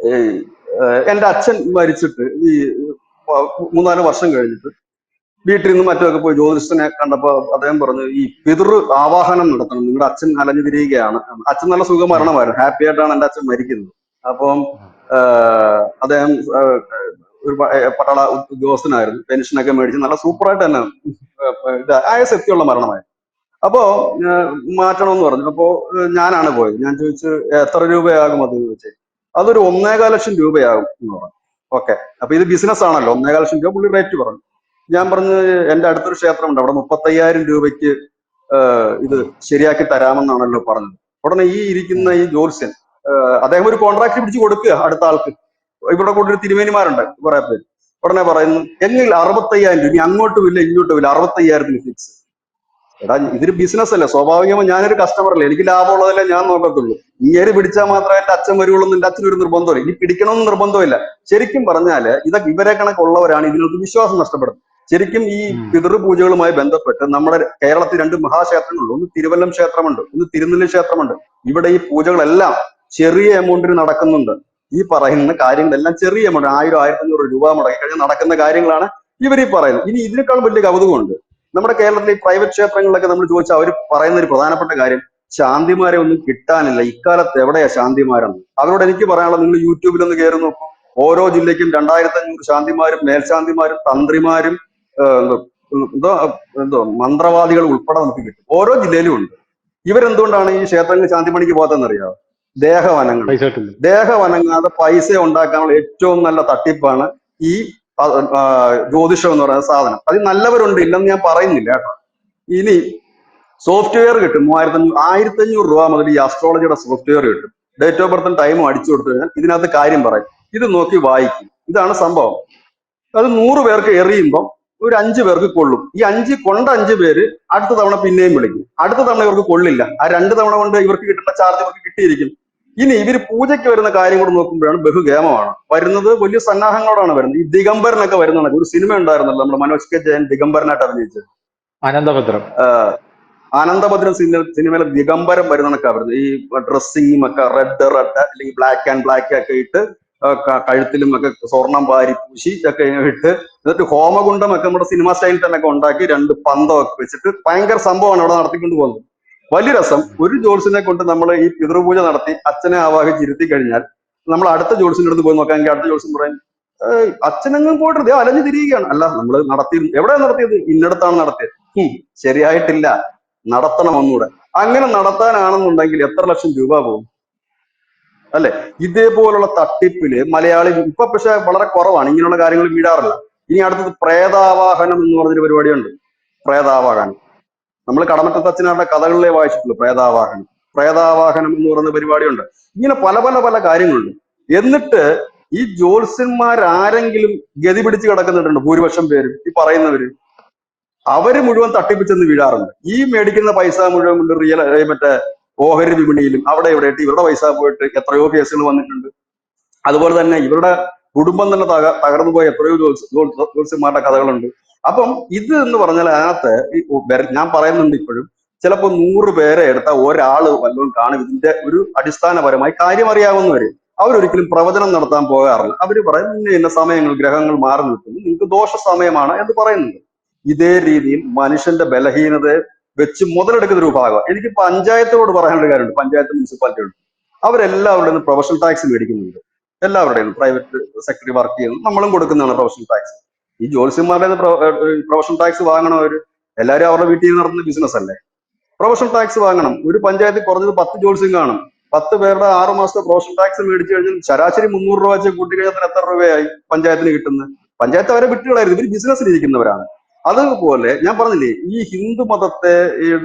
ഈ എന്റെ അച്ഛൻ മരിച്ചിട്ട് ഈ 3-4 വർഷം കഴിഞ്ഞിട്ട് വീട്ടിൽ നിന്നും മറ്റൊക്കെ പോയി ജ്യോതിഷനെ കണ്ടപ്പോ അദ്ദേഹം പറഞ്ഞു ഈ പിതൃ ആവാഹനം നടത്തണം, നിങ്ങളുടെ അച്ഛൻ അലഞ്ഞു തിരിയുകയാണ്. അച്ഛൻ നല്ല സുഖമരണമായിരുന്നു, ഹാപ്പി ആയിട്ടാണ് എന്റെ അച്ഛൻ മരിക്കുന്നത്. അപ്പം അദ്ദേഹം ഒരു പട്ടാള ഉദ്യോഗസ്ഥനായിരുന്നു, പെൻഷനൊക്കെ മേടിച്ച് നല്ല സൂപ്പറായിട്ട് തന്നെ ആയസക്തിയുള്ള മരണമായിരുന്നു. അപ്പോ മാറ്റണമെന്ന് പറഞ്ഞു. അപ്പോ ഞാനാണ് പോയത്. ഞാൻ ചോദിച്ചു എത്ര രൂപയാകും അത് ചോദിച്ചു. അതൊരു 1.25 ലക്ഷം രൂപയാകും എന്ന് പറഞ്ഞു. ഓക്കെ, അപ്പൊ ഇത് ബിസിനസ് ആണല്ലോ, 1.25 ലക്ഷം രൂപ പുള്ളി റേറ്റ് പറഞ്ഞു. ഞാൻ പറഞ്ഞു എന്റെ അടുത്തൊരു ക്ഷേത്രമുണ്ട്, അവിടെ 35,000 രൂപയ്ക്ക് ഇത് ശരിയാക്കി തരാമെന്നാണല്ലോ പറഞ്ഞത്. ഉടനെ ഈ ഇരിക്കുന്ന ഈ ജ്യോത്സ്യൻ അദ്ദേഹം ഒരു കോൺട്രാക്ട് പിടിച്ച് കൊടുക്കുക അടുത്ത ആൾക്ക്. ഇവിടെ കൊണ്ടൊരു തിരുമേനിമാരുണ്ട് കുറെ പേര്. ഉടനെ പറയുന്നു എങ്കിൽ 65,000 രൂപ, ഇനി അങ്ങോട്ടും ഇല്ല ഇങ്ങോട്ടും ഇല്ല, 65,000 ഫിക്സ്. എടാ ഇതൊരു ബിസിനസ് അല്ലേ, സ്വാഭാവികമായി ഞാനൊരു കസ്റ്റമർ അല്ലേ, എനിക്ക് ലാഭമുള്ളതല്ലേ ഞാൻ നോക്കത്തുള്ളൂ. ഇങ്ങനെ പിടിച്ചാൽ മാത്രമേ എന്റെ അച്ഛൻ വരുള്ളൂ എന്ന് എന്റെ അച്ഛനൊരു നിർബന്ധമില്ല, ഇനി പിടിക്കണമെന്ന് നിർബന്ധമില്ല. ശരിക്കും പറഞ്ഞാല് ഇതൊക്കെ ഇവരെ കണക്കുള്ളവരാണ് ഇതിനകത്ത് വിശ്വാസം നഷ്ടപ്പെടുന്നത്. ശരിക്കും ഈ പിതൃപൂജകളുമായി ബന്ധപ്പെട്ട് നമ്മുടെ കേരളത്തിൽ 2 മഹാക്ഷേത്രങ്ങളുണ്ട്. ഒന്ന് തിരുവല്ലം ക്ഷേത്രമുണ്ട്, ഒന്ന് തിരുനെല്ലി ക്ഷേത്രമുണ്ട്. ഇവിടെ ഈ പൂജകളെല്ലാം ചെറിയ എമൗണ്ടിന് നടക്കുന്നുണ്ട്. ഈ പറയുന്ന കാര്യങ്ങളെല്ലാം ചെറിയ എമൗണ്ട്, 1000, 1500 രൂപ മുടക്കി കഴിഞ്ഞാൽ നടക്കുന്ന കാര്യങ്ങളാണ് ഇവർ ഈ പറയുന്നത്. ഇനി ഇതിനേക്കാൾ വലിയ കൗതുകമുണ്ട്. നമ്മുടെ കേരളത്തിലെ ഈ പ്രൈവറ്റ് ക്ഷേത്രങ്ങളിലൊക്കെ നമ്മൾ ചോദിച്ചാൽ അവർ പറയുന്ന ഒരു പ്രധാനപ്പെട്ട കാര്യം, ശാന്തിമാരെ ഒന്നും കിട്ടാനില്ല, ഇക്കാലത്ത് എവിടെയാ ശാന്തിമാരെന്ന്. അവരോട് എനിക്ക് പറയാനുള്ളത്, നിങ്ങൾ യൂട്യൂബിലൊന്ന് കയറി നോക്കും, ഓരോ ജില്ലയ്ക്കും 2500 ശാന്തിമാരും മേൽശാന്തിമാരും തന്ത്രിമാരും എന്തോ എന്തോ മന്ത്രവാദികൾ ഉൾപ്പെടെ നമുക്ക് കിട്ടും, ഓരോ ജില്ലയിലും ഉണ്ട്. ഇവരെന്തുകൊണ്ടാണ് ഈ ക്ഷേത്രങ്ങളിൽ ശാന്തിമണിക്ക് പോകാത്തതെന്നറിയാമോ? ദേഹവനങ്ങൾ. പൈസ കിട്ടില്ല. ദേഹവനങ്ങാതെ പൈസ ഉണ്ടാക്കാനുള്ള ഏറ്റവും നല്ല തട്ടിപ്പാണ് ഈ ജ്യോതിഷം എന്ന് പറയുന്ന സാധനം. അത് നല്ലവരുണ്ട്, ഇല്ലെന്ന് ഞാൻ പറയുന്നില്ല കേട്ടോ. ഇനി സോഫ്റ്റ്വെയർ കിട്ടും, 1500 രൂപ മുതൽ ഈ അസ്ട്രോളജിയുടെ സോഫ്റ്റ്വെയർ കിട്ടും. ഡേറ്റ് ഓഫ് ബർത്തും ടൈമും അടിച്ചു കൊടുത്തു കഴിഞ്ഞാൽ ഇതിനകത്ത് കാര്യം പറയും. ഇത് നോക്കി വായിക്കും. ഇതാണ് സംഭവം. അത് 100 പേർക്ക് എറിയുമ്പോൾ ഒരു 5 പേർക്ക് കൊള്ളും. ഈ 5 പേര് അടുത്ത തവണ പിന്നെയും വിളിക്കും. അടുത്ത തവണ ഇവർക്ക് കൊള്ളില്ല. ആ 2 തവണ കൊണ്ട് ഇവർക്ക് കിട്ടുന്ന ചാർജ് ഇവർക്ക് കിട്ടിയിരിക്കും. ഇനി ഇവർ പൂജയ്ക്ക് വരുന്ന കാര്യം കൂടെ നോക്കുമ്പോഴാണ് ബഹുഗേമമാണ് വരുന്നത്. വലിയ സന്നാഹങ്ങളോടാണ് വരുന്നത്. ഈ ദിഗംബരനൊക്കെ വരുന്നതാണ്. ഒരു സിനിമ ഉണ്ടായിരുന്നല്ലോ, നമ്മുടെ മനോജ് കെ ജയൻ ദിഗംബരനായിട്ട് അഭിനയിച്ചത്, അനന്തഭദ്രം. ആനന്ദഭദ്രം സിനിമയിലെ ദിഗംബരം വരുന്നതൊക്കെ വരുന്നത്. ഈ ഡ്രസ്സിങ്ങും ഒക്കെ റെഡ് അല്ലെങ്കിൽ ബ്ലാക്ക് ആൻഡ് ബ്ലാക്ക് ഒക്കെ ഇട്ട് കഴുത്തിലും ഒക്കെ സ്വർണം വാരി പൂശി ഒക്കെ ഇട്ട്, എന്നിട്ട് ഹോമകുണ്ടം ഒക്കെ നമ്മുടെ സിനിമ സ്റ്റൈലിൽ തന്നെ ഒക്കെ ഉണ്ടാക്കി 2 പന്തമൊക്കെ വെച്ചിട്ട് ഭയങ്കര സംഭവമാണ് അവിടെ നടത്തിക്കൊണ്ട് പോകുന്നത്. വലിയ രസം. ഒരു ജോത്സ്യനെ കൊണ്ട് നമ്മൾ ഈ പിതൃപൂജ നടത്തി അച്ഛനെ ആവാഹിച്ചിരുത്തി കഴിഞ്ഞാൽ നമ്മൾ അടുത്ത ജോത്സ്യന്റെ അടുത്ത് പോയി നോക്കാമെങ്കിൽ അടുത്ത ജോത്സ്യം പറയും അച്ഛനെങ്ങും പോയിട്ട് അലഞ്ഞു തിരിയുകയാണ്. അല്ല, നമ്മൾ നടത്തി, എവിടെയാണ് നടത്തിയത്? ഇന്നടത്താണ് നടത്തിയത്. ശരിയായിട്ടില്ല, നടത്തണം ഒന്നുകൂടെ. അങ്ങനെ നടത്താനാണെന്നുണ്ടെങ്കിൽ എത്ര ലക്ഷം രൂപ പോകും അല്ലെ? ഇതേപോലുള്ള തട്ടിപ്പില് മലയാളി ഇപ്പൊ പക്ഷെ വളരെ കുറവാണ്, ഇങ്ങനെയുള്ള കാര്യങ്ങൾ വീടാറില്ല. ഇനി അടുത്തത് പ്രേതാവാഹനം എന്ന് പറഞ്ഞൊരു പരിപാടിയുണ്ട്. പ്രേതാവാഹനം നമ്മൾ കടമറ്റത്ത് അച്ഛനാരുടെ കഥകളിലെ വായിച്ചിട്ടുള്ളൂ. പ്രേതാവാഹനം എന്ന് പറയുന്ന പരിപാടിയുണ്ട്. ഇങ്ങനെ പല പല പല കാര്യങ്ങളുണ്ട്. എന്നിട്ട് ഈ ജ്യോത്സ്യന്മാരാരെങ്കിലും ഗതി പിടിച്ച് കിടക്കുന്നുണ്ട്, ഭൂരിപക്ഷം പേരും ഈ പറയുന്നവര്. അവര് മുഴുവൻ തട്ടിപ്പിച്ചെന്ന് വീഴാറുണ്ട്. ഈ മേടിക്കുന്ന പൈസ മുഴുവൻ കൊണ്ട് മറ്റേ ഓഹരി വിപണിയിലും അവിടെ ഇവിടെ ആയിട്ട് ഇവരുടെ പൈസ പോയിട്ട് എത്രയോ കേസുകൾ വന്നിട്ടുണ്ട്. അതുപോലെ തന്നെ ഇവരുടെ കുടുംബം തന്നെ തകർന്നു പോയ എത്രയോ ജ്യോത്സ്യന്മാരുടെ കഥകളുണ്ട്. അപ്പം ഇത് എന്ന് പറഞ്ഞാൽ അതിനകത്ത് ഞാൻ പറയുന്നുണ്ട് ഇപ്പോഴും, ചിലപ്പോൾ 100 പേരെ എടുത്താൽ ഒരാള് വല്ലതും കാണും ഇതിന്റെ ഒരു അടിസ്ഥാനപരമായി കാര്യം അറിയാവുന്നവര്. അവരൊരിക്കലും പ്രവചനം നടത്താൻ പോകാറില്ല. അവര് പറയും ഇന്ന സമയങ്ങൾ ഗ്രഹങ്ങൾ മാറി നിൽക്കുന്നു, നിങ്ങൾക്ക് ദോഷ സമയമാണ് എന്ന് പറയുന്നുണ്ട്. ഇതേ രീതിയിൽ മനുഷ്യന്റെ ബലഹീനതയെ വെച്ച് മുതലെടുക്കുന്ന ഒരു ഭാഗം. എനിക്ക് പഞ്ചായത്തോട് പറയാനുള്ള കാര്യമുണ്ട്. പഞ്ചായത്ത് മുനിസിപ്പാലിറ്റി ഉണ്ട്, അവരെല്ലാവരുടെയും പ്രൊഫഷണൽ ടാക്സ് മേടിക്കുന്നുണ്ട്. എല്ലാവരുടെയും പ്രൈവറ്റ് സെക്ടറി വർക്ക് ചെയ്യുന്നു, നമ്മളും കൊടുക്കുന്നതാണ് പ്രൊഫഷണൽ ടാക്സ്. ഈ ജ്യോത്സ്യന്മാരുടെ പ്രൊഫഷണൽ ടാക്സ് വാങ്ങണം അവര്. എല്ലാവരും അവരുടെ വീട്ടിൽ നടത്തുന്ന ബിസിനസ് അല്ലേ, പ്രൊഫഷണൽ ടാക്സ് വാങ്ങണം. ഒരു പഞ്ചായത്തിൽ കുറഞ്ഞത് 10 ജ്യോത്സ്യം കാണും. 10 പേരുടെ 6 മാസത്തെ പ്രൊഫഷണൽ ടാക്സ് മേടിച്ചു കഴിഞ്ഞാൽ ശരാശരി 300 രൂപ വെച്ച് കൂട്ടി കഴിഞ്ഞാൽ എത്ര രൂപയായി പഞ്ചായത്തിന് കിട്ടുന്നത്? പഞ്ചായത്ത് അവരെ വിട്ടുകളായിരുന്നു, ഇവർ ബിസിനസ്സിലിരിക്കുന്നവരാണ്. അതുപോലെ ഞാൻ പറഞ്ഞില്ലേ, ഈ ഹിന്ദു മതത്തെ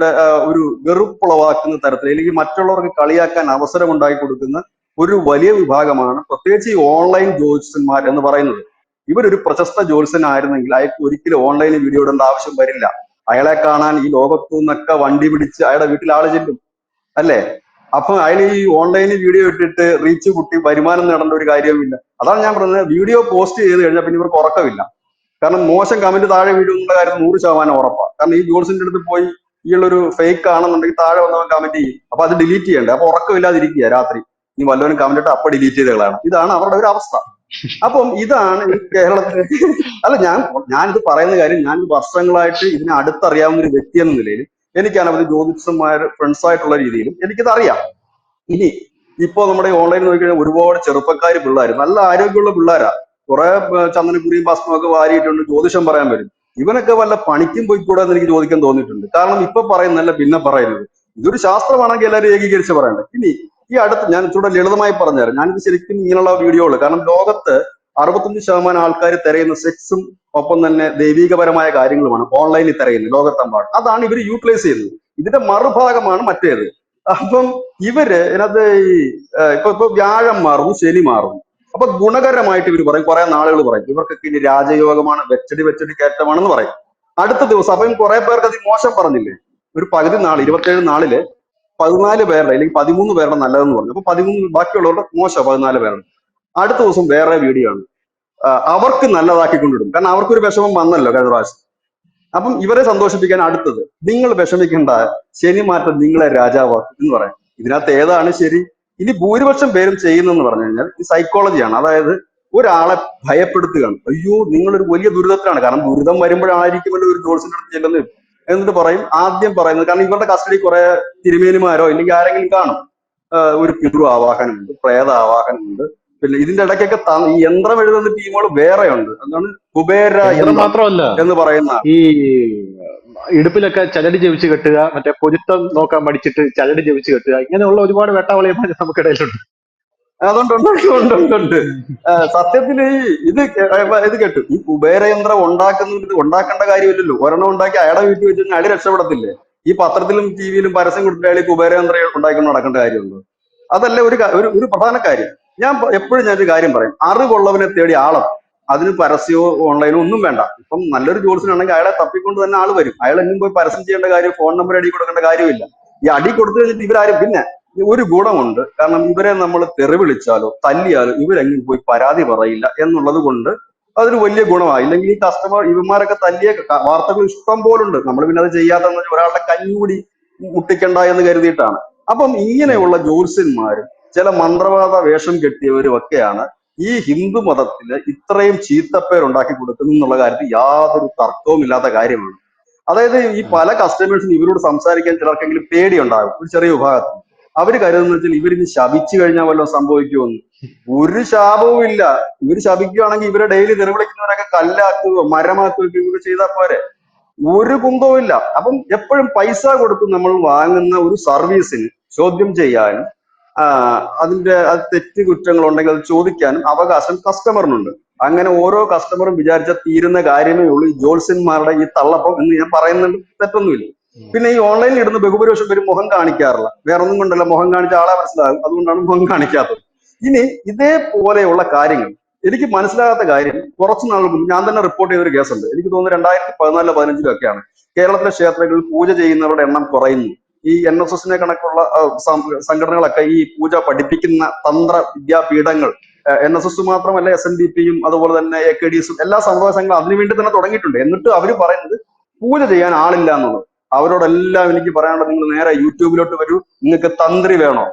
ഒരു വെറുപ്പുളവാക്കുന്ന തരത്തിൽ അല്ലെങ്കിൽ മറ്റുള്ളവർക്ക് കളിയാക്കാൻ അവസരം ഉണ്ടാക്കി കൊടുക്കുന്ന ഒരു വലിയ വിഭാഗമാണ് പ്രത്യേകിച്ച് ഈ ഓൺലൈൻ ജ്യോത്സ്യന്മാർ എന്ന് പറയുന്നത്. ഇവരൊരു പ്രശസ്ത ജ്യോത്സ്യനായിരുന്നെങ്കിൽ അയാൾക്ക് ഒരിക്കലും ഓൺലൈനിൽ വീഡിയോ ഇടേണ്ട ആവശ്യം വരില്ല. അയാളെ കാണാൻ ഈ ലോകത്തു നിന്നൊക്കെ വണ്ടി പിടിച്ച് അയാളുടെ വീട്ടിൽ ആള് ചെല്ലും, അല്ലേ? അപ്പൊ അയാൾ ഈ ഓൺലൈനിൽ വീഡിയോ ഇട്ടിട്ട് റീച്ച് കൂട്ടി വരുമാനം നേടേണ്ട ഒരു കാര്യവുമില്ല. അതാണ് ഞാൻ പറഞ്ഞത്, വീഡിയോ പോസ്റ്റ് ചെയ്ത് കഴിഞ്ഞാൽ പിന്നെ ഇവർക്ക് ഉറക്കമില്ല. കാരണം മോശം കമന്റ് താഴെ വീഡിയോ എന്നുള്ള കാര്യം 100% ഉറപ്പാണ്. കാരണം ഈ ജോൾസിന്റെ അടുത്ത് പോയി ഈയുള്ളൊരു ഫേക്ക് ആണെന്നുണ്ടെങ്കിൽ താഴെ വന്നവൻ കമന്റ് ചെയ്യും, അപ്പൊ അത് ഡിലീറ്റ് ചെയ്യണ്ടേ? അപ്പൊ ഉറക്കമില്ലാതിരിക്കുക രാത്രി, ഇനി വല്ലവനും കമന്റ് ഇട്ട് അപ്പൊ ഡിലീറ്റ് ചെയ്ത് കളയണം. ഇതാണ് അവരുടെ ഒരു അവസ്ഥ. അപ്പം ഇതാണ് ഈ കേരളത്തിലെ അല്ല, ഞാനിത് പറയുന്ന കാര്യം, ഞാൻ വർഷങ്ങളായിട്ട് ഇതിനെ അടുത്തറിയാവുന്ന ഒരു വ്യക്തി എന്ന നിലയിൽ എനിക്ക് അനവധി ജ്യോതിഷന്മാർ ഫ്രണ്ട്സ് ആയിട്ടുള്ള രീതിയിലും എനിക്കിത് അറിയാം. ഇനി ഇപ്പോ നമ്മുടെ ഓൺലൈനിൽ നോക്കിക്കഴിഞ്ഞാൽ ഒരുപാട് ചെറുപ്പക്കാർ പിള്ളേർ, നല്ല ആരോഗ്യമുള്ള പിള്ളേരാ, കുറെ ചന്ദനക്കുരിയും ഭസ്മവും ഒക്കെ വാരിയിട്ടുണ്ട്, ജ്യോതിഷം പറയാൻ വരും. ഇവനൊക്കെ വല്ല പണിക്കും പോയിക്കൂടെ എന്ന് എനിക്ക് ചോദിക്കാൻ തോന്നിയിട്ടുണ്ട്. കാരണം ഇപ്പൊ പറയുന്നതല്ല പിന്നെ പറയുന്നത്. ഇതൊരു ശാസ്ത്രമാണെങ്കിൽ എല്ലാവരും ഏകീകരിച്ച് പറയണ്ടേ. ഇനി ഈ അടുത്ത് ഞാൻ ഇച്ചിരി ലളിതമായി പറഞ്ഞുതരാം. ഞാനിത് ശരിക്കും ഇങ്ങനെയുള്ള വീഡിയോകൾ, കാരണം ലോകത്ത് 65% ആൾക്കാർ തിരയുന്ന സെക്സും ഒപ്പം തന്നെ ദൈവികപരമായ കാര്യങ്ങളുമാണ് ഓൺലൈനിൽ തിരയുന്നത് ലോകത്തെമ്പാടും. അതാണ് ഇവർ യൂട്ടിലൈസ് ചെയ്യുന്നത്. ഇതിന്റെ മറുഭാഗമാണ് മറ്റേത്. അപ്പം ഇവര് ഇതിനകത്ത് ഈ ഇപ്പൊ വ്യാഴം മാറുന്നു, ശനി മാറുന്നു. അപ്പൊ ഗുണകരമായിട്ട് ഇവർ പറയും, കുറെ നാളുകൾ പറയും ഇവർക്കൊക്കെ ഇനി രാജയോഗമാണ്, വെച്ചടി വെച്ചടി കയറ്റമാണെന്ന് പറയും. അടുത്ത ദിവസം അപ്പം കുറെ പേർക്ക് അത് മോശം പറഞ്ഞില്ലേ, ഒരു പകുതി നാൾ 27 നാളില് 14 പേരുടെ അല്ലെങ്കിൽ 13 പേരുടെ നല്ലതെന്ന് പറഞ്ഞു. അപ്പൊ 13 ബാക്കിയുള്ളവരുടെ മോശം 14 പേരുടെ. അടുത്ത ദിവസം വേറെ വീഡിയോ ആണ്, അവർക്ക് നല്ലതാക്കിക്കൊണ്ടിടും. കാരണം അവർക്കൊരു വിഷമം വന്നല്ലോ കഴിഞ്ഞ പ്രാവശ്യം. അപ്പം ഇവരെ സന്തോഷിപ്പിക്കാൻ അടുത്തത്, നിങ്ങൾ വിഷമിക്കേണ്ട, ശനി മാറ്റം നിങ്ങളെ രാജാവാക്കും എന്ന് പറയാം. ഇതിനകത്ത് ഏതാണ് ശരി? ഇനി ഭൂരിപക്ഷം പേരും ചെയ്യുന്നതെന്ന് പറഞ്ഞു കഴിഞ്ഞാൽ ഈ സൈക്കോളജിയാണ്. അതായത് ഒരാളെ ഭയപ്പെടുത്തുകയാണ്. അയ്യോ നിങ്ങളൊരു വലിയ ദുരിതത്തിലാണ്, കാരണം ദുരിതം വരുമ്പോഴായിരിക്കുമല്ലോ ഒരു ജോത്സ്യന്റെ അടുത്ത് ചെല്ലുന്നത്. എന്നിട്ട് പറയും, ആദ്യം പറയുന്നത്, കാരണം ഇവരുടെ കസ്റ്റഡി കുറെ തിരുമേനിമാരോ ഇല്ലെങ്കിൽ ആരെങ്കിലും കാണും. ഒരു പിതൃ ആവാഹനമുണ്ട്, പ്രേത ആവാഹനമുണ്ട്, പിന്നെ ഇതിന്റെ ഇടയ്ക്കൊക്കെ ഈ യന്ത്രം എഴുതുന്ന ടീമുകൾ വേറെയുണ്ട്. എന്താണ് കുബേര യന്ത്രം യന്ത്രം മാത്രമല്ല, എന്ന് പറയുന്ന. ഈ ഇടുപ്പിലൊക്കെ ചരട് ജപിച്ച് കെട്ടുക, മറ്റേ പൊരുത്തം നോക്കാൻ പഠിച്ചിട്ട് ചരട് ജപിച്ച് കെട്ടുക, ഇങ്ങനെയുള്ള ഒരുപാട് വേട്ടാവളിയന്മാർ നമുക്കിടയിലുണ്ട്. അതുകൊണ്ട് സത്യത്തിൽ ഈ ഇത് കേട്ടു, ഈ കുബേരയന്ത്രം ഉണ്ടാക്കേണ്ട കാര്യമില്ലല്ലോ. ഒരെണ്ണം ഉണ്ടാക്കി അയാളെ വീട്ടിൽ വെച്ച് കഴിഞ്ഞാൽ അയാൾ രക്ഷപ്പെടത്തില്ലേ? ഈ പത്രത്തിലും ടിവിയിലും പരസ്യം കൊടുത്തിട്ട് അയാൾ ഈ കുബേരയന്ത്രം ഉണ്ടാക്കിക്കൊണ്ട് നടക്കേണ്ട കാര്യമുണ്ടോ? അതല്ല ഒരു പ്രധാന കാര്യം. ഞാൻ എപ്പോഴും ഞാനൊരു കാര്യം പറയും, അറിവുള്ളവനെ തേടി ആളം. അതിന് പരസ്യമോ ഓൺലൈനോ ഒന്നും വേണ്ട. ഇപ്പം നല്ലൊരു ജോലിസിനാണെങ്കിൽ അയാളെ തപ്പിക്കൊണ്ട് തന്നെ ആള് വരും. അയാൾ എങ്ങും പോയി പരസ്യം ചെയ്യേണ്ട കാര്യം, ഫോൺ നമ്പർ അടി കൊടുക്കേണ്ട കാര്യമില്ല. ഈ അടി കൊടുത്തു കഴിഞ്ഞിട്ട് ഇവരാരും, പിന്നെ ഒരു ഗുണമുണ്ട്, കാരണം ഇവരെ നമ്മൾ തെറി വിളിച്ചാലോ തല്ലിയാലോ ഇവരെങ്ങും പോയി പരാതി പറയില്ല എന്നുള്ളത് കൊണ്ട് അതൊരു വലിയ ഗുണമാണ്. ഇല്ലെങ്കിൽ ഈ കസ്റ്റമർ ഇവന്മാരൊക്കെ തല്ലിയ വാർത്തകൾ ഇഷ്ടം പോലുണ്ട്. നമ്മൾ പിന്നെ അത് ചെയ്യാത്ത ഒരാളുടെ കഞ്ഞൂടി മുട്ടിക്കണ്ട എന്ന് കരുതിയിട്ടാണ്. അപ്പം ഇങ്ങനെയുള്ള ജ്യോത്സ്യന്മാരും ചില മന്ത്രവാദ വേഷം കെട്ടിയവരും ഒക്കെയാണ് ഈ ഹിന്ദു മതത്തിന് ഇത്രയും ചീത്തപ്പേരുണ്ടാക്കി കൊടുക്കുന്നു എന്നുള്ള കാര്യത്തിൽ യാതൊരു തർക്കവും ഇല്ലാത്ത കാര്യമാണ്. അതായത് ഈ പല കസ്റ്റമേഴ്സിനും ഇവരോട് സംസാരിക്കാൻ ചിലർക്കെങ്കിലും പേടിയുണ്ടാകും, ഒരു ചെറിയ വിഭാഗത്തിൽ. അവര് കരുതുന്ന വെച്ചാൽ ഇവരിനി ശപിച്ചു കഴിഞ്ഞാൽ വല്ലതും സംഭവിക്കുമെന്ന്. ഒരു ശാപവും ഇല്ല. ഇവർ ശപിക്കുകയാണെങ്കിൽ ഇവരെ ഡെയിലി നിലവിളിക്കുന്നവരൊക്കെ കല്ലാക്കുകയോ മരമാക്കുകയോ ഇവർ ചെയ്താൽ പോരെ. ഒരു കുന്തവും ഇല്ല. അപ്പം എപ്പോഴും പൈസ കൊടുത്ത് നമ്മൾ വാങ്ങുന്ന ഒരു സർവീസിന് ചോദ്യം ചെയ്യാനും അതിന്റെ തെറ്റ് കുറ്റങ്ങൾ ഉണ്ടെങ്കിൽ അത് ചോദിക്കാനും അവകാശം കസ്റ്റമറിനുണ്ട്. അങ്ങനെ ഓരോ കസ്റ്റമറും വിചാരിച്ച തീരുന്ന കാര്യമേ ഉള്ളൂ ഈ ജോത്സ്യന്മാരുടെ ഈ തള്ളപ്പം എന്ന് ഞാൻ പറയുന്നുണ്ട്, തെറ്റൊന്നുമില്ല. പിന്നെ ഈ ഓൺലൈനിൽ ഇടുന്ന ബഹുഭൂരിപക്ഷം പേര് മുഖം കാണിക്കാറില്ല. വേറെ ഒന്നും കൊണ്ടല്ല, മുഖം കാണിച്ച ആളെ മനസ്സിലാകും, അതുകൊണ്ടാണ് മുഖം കാണിക്കാത്തത്. ഇനി ഇതേപോലെയുള്ള കാര്യങ്ങൾ എനിക്ക് മനസ്സിലാകാത്ത കാര്യം, കുറച്ച് നാളുകൾ മുമ്പ് ഞാൻ തന്നെ റിപ്പോർട്ട് ചെയ്തൊരു കേസുണ്ട്. എനിക്ക് തോന്നുന്നു 2014-15 ഒക്കെയാണ്. കേരളത്തിലെ ക്ഷേത്രങ്ങളിൽ പൂജ ചെയ്യുന്നവരുടെ എണ്ണം കുറയുന്നു. ഈ NSSനെ കണക്കുള്ള സംഘടനകളൊക്കെ ഈ പൂജ പഠിപ്പിക്കുന്ന തന്ത്ര വിദ്യാപീഠങ്ങൾ, NSS മാത്രമല്ല SNDPയും അതുപോലെ തന്നെ AKDSും എല്ലാ സംഭവ സംഘങ്ങളും അതിനുവേണ്ടി തന്നെ തുടങ്ങിയിട്ടുണ്ട്. എന്നിട്ട് അവർ പറയുന്നത് പൂജ ചെയ്യാൻ ആളില്ല എന്നുള്ളത്. അവരോടെല്ലാം എനിക്ക് പറയാനുള്ളത്, നിങ്ങൾ നേരെ യൂട്യൂബിലോട്ട് വരൂ, നിങ്ങൾക്ക് തന്ത്രി വേണോ,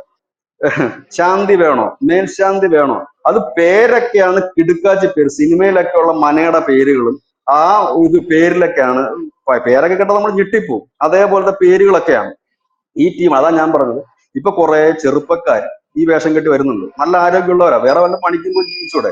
ശാന്തി വേണോ, മേൽശാന്തി വേണോ, അത് പേരൊക്കെയാണ് കിടുക്കാച്ചി പേര്. സിനിമയിലൊക്കെ ഉള്ള മനയുടെ പേരുകളും ആ ഇത് പേരിലൊക്കെയാണ്. പേരൊക്കെ കേട്ടാൽ നമ്മൾ ഞെട്ടിപ്പോവും. അതേപോലത്തെ പേരുകളൊക്കെയാണ് ഈ ടീം. അതാ ഞാൻ പറഞ്ഞത്, ഇപ്പൊ കുറെ ചെറുപ്പക്കാർ ഈ വേഷം കെട്ടി വരുന്നുണ്ട്. നല്ല ആരോഗ്യമുള്ളവരാ, വേറെ വല്ല പണിക്കും പോയി ജീവിച്ചൂടെ?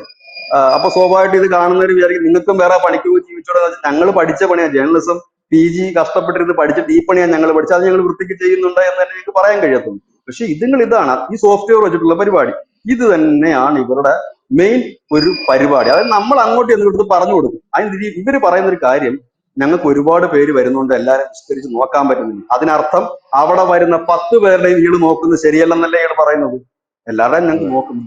അപ്പൊ സ്വാഭാവികമായിട്ട് ഇത് കാണുന്നവർ വിചാരിക്കും നിങ്ങൾക്കും വേറെ പണിക്ക് പോയി ജീവിച്ചൂടെ. ഞങ്ങൾ പഠിച്ച പണിയാ ജേർണലിസം, PG കഷ്ടപ്പെട്ടിരുന്ന് പഠിച്ചിട്ട് ഈ പണിയാണ് ഞങ്ങൾ പഠിച്ചത്, അത് ഞങ്ങൾ വൃത്തിക്ക് ചെയ്യുന്നുണ്ട് എന്ന് തന്നെ എനിക്ക് പറയാൻ കഴിയത്തുള്ളൂ. പക്ഷെ ഇതാണ് ഈ സോഫ്റ്റ്വെയർ വെച്ചിട്ടുള്ള പരിപാടി. ഇത് തന്നെയാണ് ഇവരുടെ മെയിൻ ഒരു പരിപാടി. അതായത് നമ്മൾ അങ്ങോട്ട് എന്നിട്ട് പറഞ്ഞു കൊടുക്കും. അതിന് ഇവര് പറയുന്ന ഒരു കാര്യം, ഞങ്ങൾക്ക് ഒരുപാട് പേര് വരുന്നുണ്ട്, എല്ലാവരും വിസ്തരിച്ച് നോക്കാൻ പറ്റുന്നില്ല. അതിനർത്ഥം അവിടെ വരുന്ന 10 പേരുടെയും ഇയാൾ നോക്കുന്നത് ശരിയല്ലെന്നല്ലേ ഇയാൾ പറയുന്നത്. എല്ലാവരുടെയും ഞങ്ങൾക്ക് നോക്കും.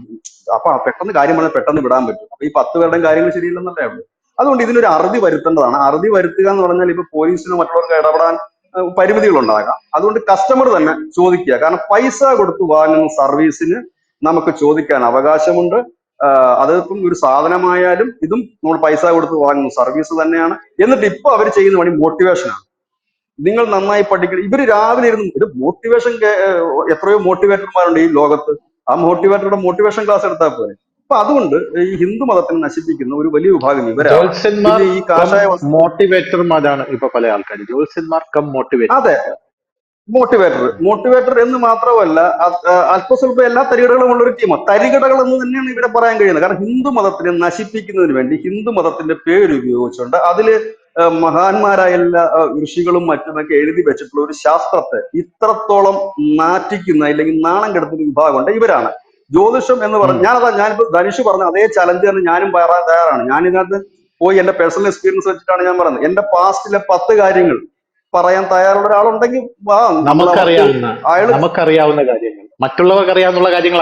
അപ്പൊ പെട്ടെന്ന് കാര്യം പറഞ്ഞാൽ പെട്ടെന്ന് വിടാൻ പറ്റും. അപ്പൊ ഈ 10 പേരുടെയും കാര്യങ്ങൾ ശരിയില്ലെന്നല്ലേ ഉള്ളൂ. അതുകൊണ്ട് ഇതിനൊരു അറുതി വരുത്തേണ്ടതാണ്. അറുതി വരുത്തുക എന്ന് പറഞ്ഞാൽ ഇപ്പൊ പോലീസിനോ മറ്റുള്ളവർക്ക് ഇടപെടാൻ പരിമിതികളുണ്ടാകാം. അതുകൊണ്ട് കസ്റ്റമർ തന്നെ ചോദിക്കുക. കാരണം പൈസ കൊടുത്ത് വാങ്ങുന്ന സർവീസിന് നമുക്ക് ചോദിക്കാൻ അവകാശമുണ്ട്. അതിപ്പം ഒരു സാധനമായാലും ഇതും നമ്മൾ പൈസ കൊടുത്ത് വാങ്ങുന്ന സർവീസ് തന്നെയാണ്. എന്നിട്ട് ഇപ്പൊ അവർ ചെയ്യുന്ന പണി മോട്ടിവേഷനാണ്. നിങ്ങൾ നന്നായി പഠിക്കണം. ഇവര് രാവിലെ ഇരുന്ന് ഇത് മോട്ടിവേഷൻ, എത്രയോ മോട്ടിവേറ്റർമാരുണ്ട് ഈ ലോകത്ത്. ആ മോട്ടിവേറ്ററുടെ മോട്ടിവേഷൻ ക്ലാസ് എടുത്താൽ പോരെ. അപ്പൊ അതുകൊണ്ട് ഈ ഹിന്ദു മതത്തിനെ നശിപ്പിക്കുന്ന ഒരു വലിയ വിഭാഗം ഇവരാണ്. ജ്യോത്സ്യന്മാർ പിന്നെ ഈ കാഷായ വസ്ത്രം, മോട്ടിവേറ്റർമാരാണ് ഇപ്പൊ പല ആൾക്കാർ. ജ്യോത്സ്യന്മാർ കം മോട്ടിവേറ്റർ. അതെ, മോട്ടിവേറ്റർ എന്ന് മാത്രമല്ല, അല്പസ്വല്പം എല്ലാ തരികടകളും ഉള്ള ഒരു ടീമാണ്. തരികടകൾ എന്ന് തന്നെയാണ് ഇവിടെ പറയാൻ കഴിയുന്നത്. കാരണം ഹിന്ദു മതത്തിനെ നശിപ്പിക്കുന്നതിന് വേണ്ടി ഹിന്ദു മതത്തിന്റെ പേര് ഉപയോഗിച്ചുകൊണ്ട് അതില് മഹാന്മാരായ എല്ലാ ഋഷികളും മറ്റുമൊക്കെ എഴുതി വെച്ചിട്ടുള്ള ഒരു ശാസ്ത്രത്തെ ഇത്രത്തോളം നാറ്റിക്കുന്ന അല്ലെങ്കിൽ നാണം കെടുത്തുന്ന വിഭാഗമുണ്ട് ഇവരാണ്. ജ്യോതിഷം എന്ന് പറഞ്ഞ ഞാനിപ്പോ ധനുഷ് പറഞ്ഞ അതേ ചലഞ്ച് തന്നെ ഞാനും പറയാൻ തയ്യാറാണ്. ഞാൻ ഇതിനകത്ത് പോയി എന്റെ പേഴ്സണൽ എക്സ്പീരിയൻസ് വെച്ചിട്ടാണ് ഞാൻ പറയുന്നത്. എന്റെ പാസ്റ്റിലെ 10 കാര്യങ്ങൾ പറയാൻ തയ്യാറുള്ള ഒരാളുണ്ടെങ്കിൽ നമുക്കറിയാവുന്ന കാര്യങ്ങൾ, മറ്റുള്ളവർക്ക് അറിയാവുന്ന കാര്യങ്ങൾ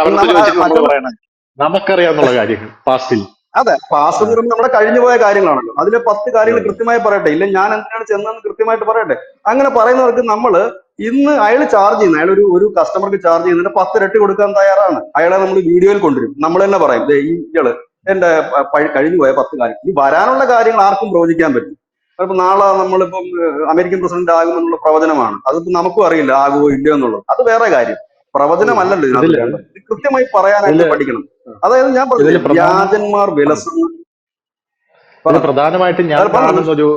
നമുക്കറിയാവുന്ന കാര്യങ്ങൾ പാസ്റ്റിൽ. അതെ, പാസ്റ്റ് എന്ന് പറയുമ്പോൾ നമ്മുടെ കഴിഞ്ഞു പോയ കാര്യങ്ങളാണല്ലോ. അതിലെ 10 കാര്യങ്ങൾ കൃത്യമായി പറയട്ടെ. ഇല്ല ഞാൻ എന്തിനാണ് ചെന്നതെന്ന് കൃത്യമായിട്ട് പറയട്ടെ. അങ്ങനെ പറയുന്നവർക്ക് നമ്മൾ ഇന്ന് അയാൾ ചാർജ് ചെയ്യുന്ന, അയാൾ ഒരു കസ്റ്റമർക്ക് ചാർജ് ചെയ്യുന്നതിന് 10 ഇരട്ടി കൊടുക്കാൻ തയ്യാറാണ്. അയാളെ നമ്മൾ വീഡിയോയിൽ കൊണ്ടുവരും. നമ്മൾ തന്നെ പറയും ഇയാള് എന്റെ കഴിഞ്ഞു പോയ 10 കാര്യം. ഇനി വരാനുള്ള കാര്യങ്ങൾ ആർക്കും പ്രവചിക്കാൻ പറ്റും. അപ്പൊ നാളെ നമ്മളിപ്പം അമേരിക്കൻ പ്രസിഡന്റ് ആകുമെന്നുള്ള പ്രവചനമാണ്. അതിപ്പോ നമുക്കും അറിയില്ല ആകുമോ ഇല്ലയോ എന്നുള്ളത്. അത് വേറെ കാര്യം. പ്രവചനമല്ലല്ലോ ഇതിനകത്ത് വേണ്ടത്. കൃത്യമായി പറയാനായിട്ട് പഠിക്കണം. അതായത് ഞാൻ പറഞ്ഞു, വ്യാജന്മാർ വിലസുന്നു. പ്രധാനമായിട്ടും ഞാൻ കാണുന്ന ഒരു